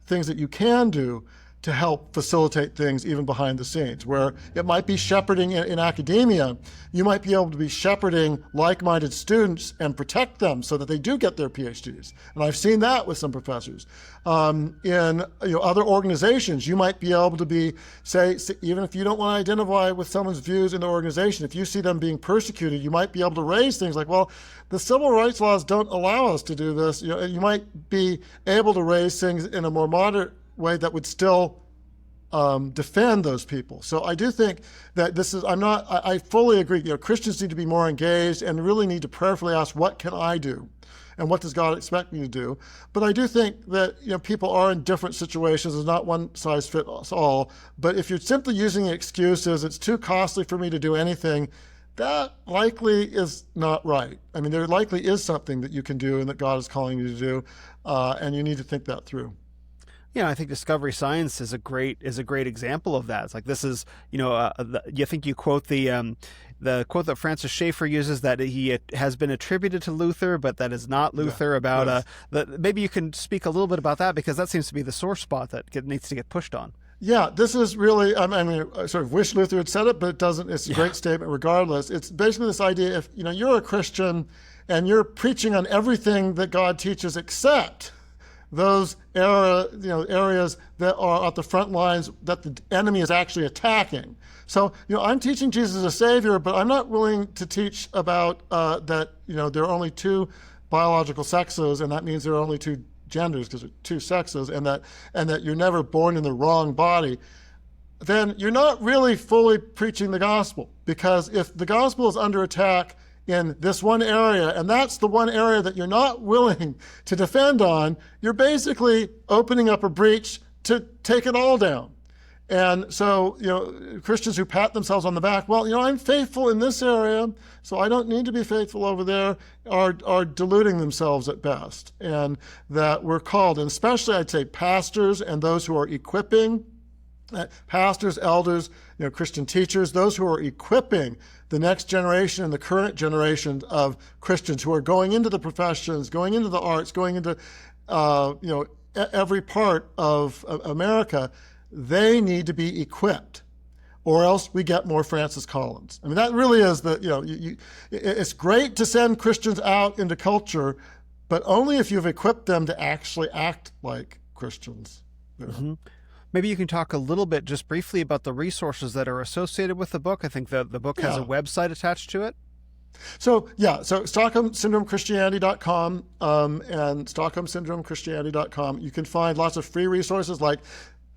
Speaker 1: things that you can do to help facilitate things even behind the scenes, where it might be shepherding in academia. You might be able to be shepherding like-minded students and protect them so that they do get their PhDs. And I've seen that with some professors. In other organizations, you might be able to be, say, even if you don't want to identify with someone's views in the organization, if you see them being persecuted, you might be able to raise things like, well, the civil rights laws don't allow us to do this. You might be able to raise things in a more moderate way that would still defend those people. So I do think that I fully agree. Christians need to be more engaged and really need to prayerfully ask, what can I do? And what does God expect me to do? But I do think that people are in different situations. It's not one size fits all. But if you're simply using excuses, it's too costly for me to do anything, that likely is not right. I mean, there likely is something that you can do and that God is calling you to do, and you need to think that through.
Speaker 2: Yeah, I think discovery science is a great example of that. It's like, this is, you think you quote the quote that Francis Schaeffer uses, that he has been attributed to Luther, but that is not Luther, about maybe you can speak a little bit about that, because that seems to be the sore spot that needs to get pushed on.
Speaker 1: Yeah, this is really, I mean, I sort of wish Luther had said it, but it doesn't. It's a great statement regardless. It's basically this idea, if you're a Christian and you're preaching on everything that God teaches except those areas that are at the front lines that the enemy is actually attacking. So, I'm teaching Jesus as a Savior, but I'm not willing to teach about that, there are only two biological sexes, and that means there are only two genders because there are two sexes, and that you're never born in the wrong body. Then you're not really fully preaching the gospel, because if the gospel is under attack in this one area, and that's the one area that you're not willing to defend on, you're basically opening up a breach to take it all down. And so, Christians who pat themselves on the back, well, I'm faithful in this area, so I don't need to be faithful over there, are deluding themselves at best. And that we're called, and especially I'd say pastors and those who are equipping, pastors, elders, Christian teachers, those who are equipping the next generation and the current generation of Christians who are going into the professions, going into the arts, going into, every part of America. They need to be equipped, or else we get more Francis Collins. I mean, that really is it's great to send Christians out into culture, but only if you've equipped them to actually act like Christians.
Speaker 2: Mm-hmm. Maybe you can talk a little bit, just briefly, about the resources that are associated with the book. I think the book has a website attached to it.
Speaker 1: So Stockholm Syndrome Christianity.com and Stockholm Syndrome Christianity.com. You can find lots of free resources like,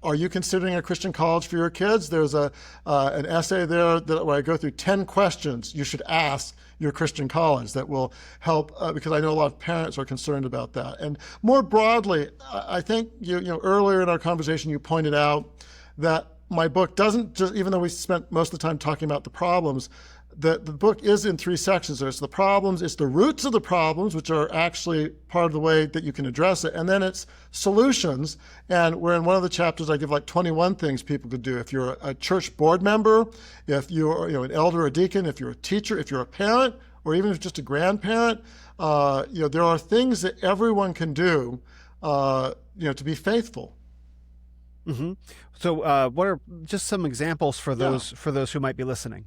Speaker 1: are you considering a Christian college for your kids? There's an essay there where I go through 10 questions you should ask your Christian college that will help, because I know a lot of parents are concerned about that. And more broadly, I think earlier in our conversation you pointed out that my book doesn't just, even though we spent most of the time talking about the problems, the book is in three sections. There's the problems, it's the roots of the problems, which are actually part of the way that you can address it, and then it's solutions. And where in one of the chapters I give like 21 things people could do. If you're a church board member, if you're an elder or deacon, if you're a teacher, if you're a parent, or even if you're just a grandparent, there are things that everyone can do, to be faithful.
Speaker 2: Mm-hmm. So what are just some examples for those who might be listening?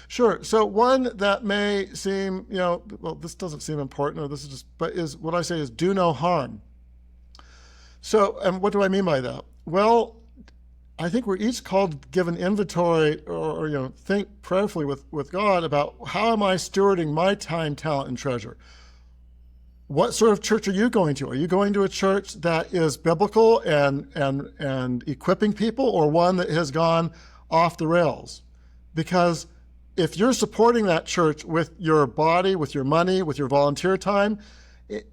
Speaker 1: Sure. So one that may seem, this doesn't seem important, or this is just, but is what I say is do no harm. So, and what do I mean by that? Well, I think we're each called to give an inventory or think prayerfully with God about how am I stewarding my time, talent, and treasure? What sort of church are you going to? Are you going to a church that is biblical and equipping people, or one that has gone off the rails? Because if you're supporting that church with your body, with your money, with your volunteer time,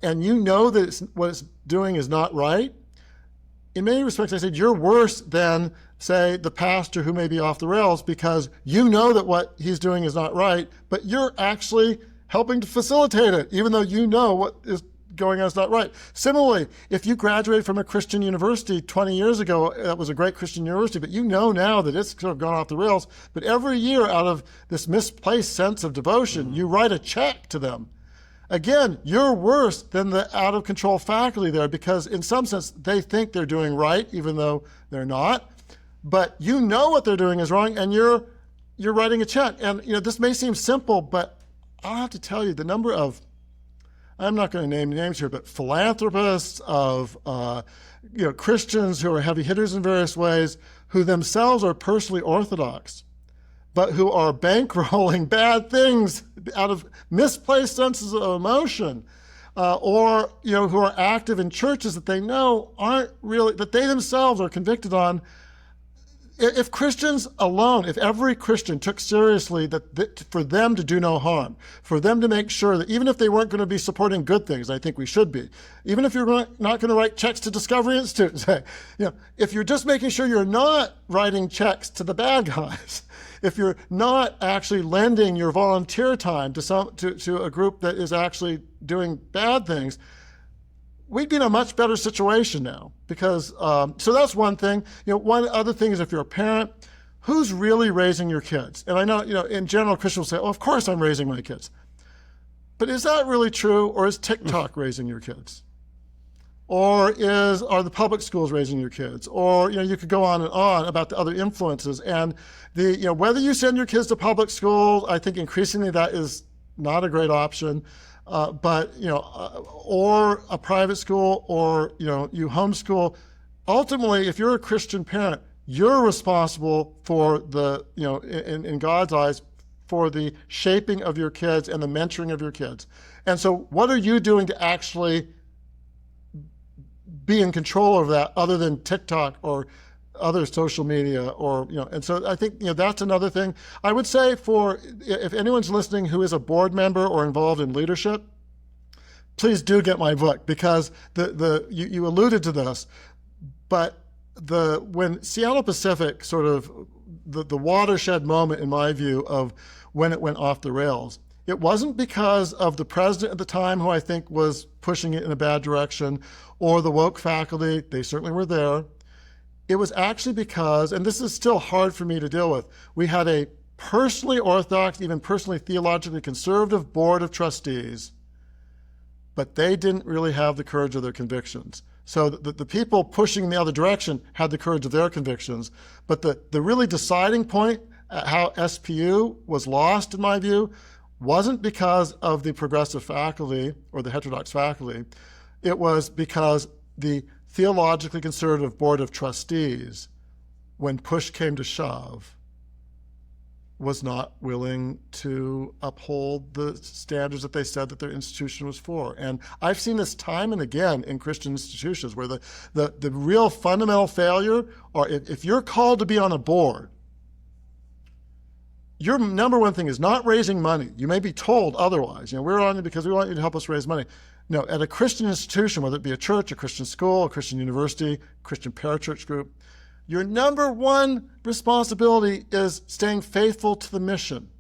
Speaker 1: and you know that what it's doing is not right, in many respects, I said you're worse than, say, the pastor who may be off the rails, because you know that what he's doing is not right, but you're actually helping to facilitate it, even though you know what is going on is not right. Similarly, if you graduated from a Christian university 20 years ago, that was a great Christian university, but you know now that it's sort of gone off the rails, but every year out of this misplaced sense of devotion, you write a check to them. Again, you're worse than the out-of-control faculty there, because in some sense, they think they're doing right, even though they're not. But you know what they're doing is wrong, and you're writing a check. And this may seem simple, but I'll have to tell you the number of, I'm not going to name names here, but philanthropists, of Christians who are heavy hitters in various ways, who themselves are personally orthodox, but who are bankrolling bad things out of misplaced senses of emotion, or who are active in churches that they know aren't really, that they themselves are convicted on. If Christians alone, if every Christian took seriously that for them to do no harm, for them to make sure that even if they weren't going to be supporting good things, I think we should be, even if you're not going to write checks to Discovery Institute, say, if you're just making sure you're not writing checks to the bad guys, if you're not actually lending your volunteer time to a group that is actually doing bad things, we'd be in a much better situation now. Because, so that's one thing. One other thing is, if you're a parent, who's really raising your kids? And I know, in general, Christians will say, oh, of course I'm raising my kids. But is that really true? Or is TikTok raising your kids? Or are the public schools raising your kids? Or, you could go on and on about the other influences. And whether you send your kids to public school, I think increasingly that is not a great option. But or a private school, or, you homeschool. Ultimately, if you're a Christian parent, you're responsible for in God's eyes, for the shaping of your kids and the mentoring of your kids. And so what are you doing to actually be in control of that, other than TikTok or other social media, or, and so I think, that's another thing. I would say, if anyone's listening who is a board member or involved in leadership, please do get my book, because you alluded to this, but when Seattle Pacific sort of, the watershed moment in my view of when it went off the rails, it wasn't because of the president at the time, who I think was pushing it in a bad direction, or the woke faculty. They certainly were there. It was actually because, and this is still hard for me to deal with, we had a personally orthodox, even personally theologically conservative board of trustees, but they didn't really have the courage of their convictions. So the people pushing in the other direction had the courage of their convictions. But the really deciding point at how SPU was lost, in my view, wasn't because of the progressive faculty or the heterodox faculty. It was because the theologically conservative board of trustees, when push came to shove, was not willing to uphold the standards that they said that their institution was for. And I've seen this time and again in Christian institutions, where the real fundamental failure, or if you're called to be on a board, your number one thing is not raising money. You may be told otherwise. We're on it because we want you to help us raise money. No, at a Christian institution, whether it be a church, a Christian school, a Christian university, Christian parachurch group, your number one responsibility is staying faithful to the mission.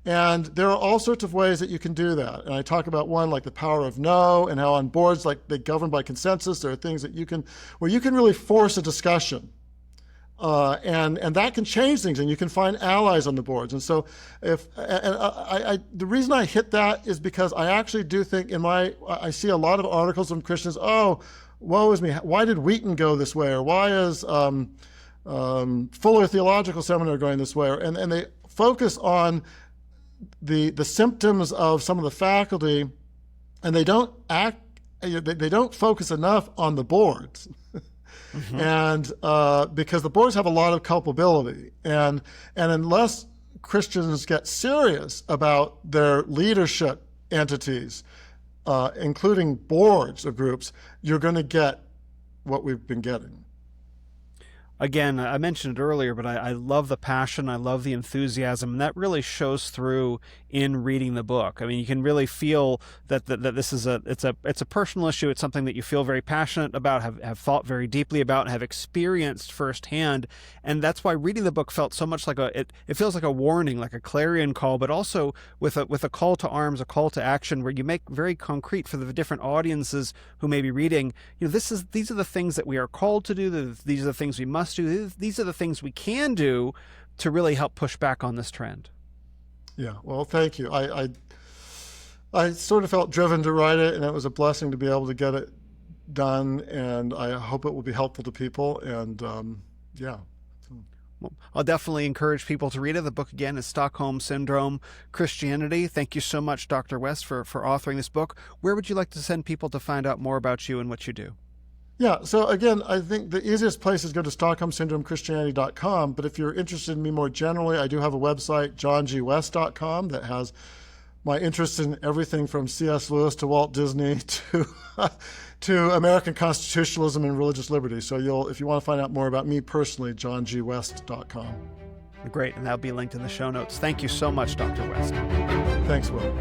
Speaker 1: And there are all sorts of ways that you can do that. And I talk about one like the power of no, and how on boards, like they govern by consensus, there are things that where you can really force a discussion. And that can change things, and you can find allies on the boards. And so the reason I hit that is because I actually do think I see a lot of articles from Christians, oh, woe is me, why did Wheaton go this way? Or why is Fuller Theological Seminary going this way? And they focus on the symptoms of some of the faculty, and they don't focus enough on the boards. Mm-hmm. And because the boards have a lot of culpability, and unless Christians get serious about their leadership entities, including boards of groups, you're going to get what we've been getting.
Speaker 2: Again, I mentioned it earlier, but I love the passion, I love the enthusiasm, and that really shows through in reading the book. I mean, you can really feel that this is it's a personal issue. It's something that you feel very passionate about, have thought very deeply about, have experienced firsthand, and that's why reading the book felt so much like it feels like a warning, like a clarion call, but also with a call to arms, a call to action, where you make very concrete for the different audiences who may be reading. These are the things that we are called to do. These are the things we must do. These are the things we can do to really help push back on this trend.
Speaker 1: Yeah, well, thank you. I sort of felt driven to write it, and it was a blessing to be able to get it done, and I hope it will be helpful to people, and yeah.
Speaker 2: Well, I'll definitely encourage people to read it. The book, again, is Stockholm Syndrome Christianity. Thank you so much, Dr. West, for authoring this book. Where would you like to send people to find out more about you and what you do?
Speaker 1: Yeah, so again, I think the easiest place is go to StockholmSyndromeChristianity.com, but if you're interested in me more generally, I do have a website, johngwest.com, that has my interest in everything from C.S. Lewis to Walt Disney to American constitutionalism and religious liberty. So if you want to find out more about me personally, johngwest.com.
Speaker 2: Great, and that'll be linked in the show notes. Thank you so much, Dr. West.
Speaker 1: Thanks, Will.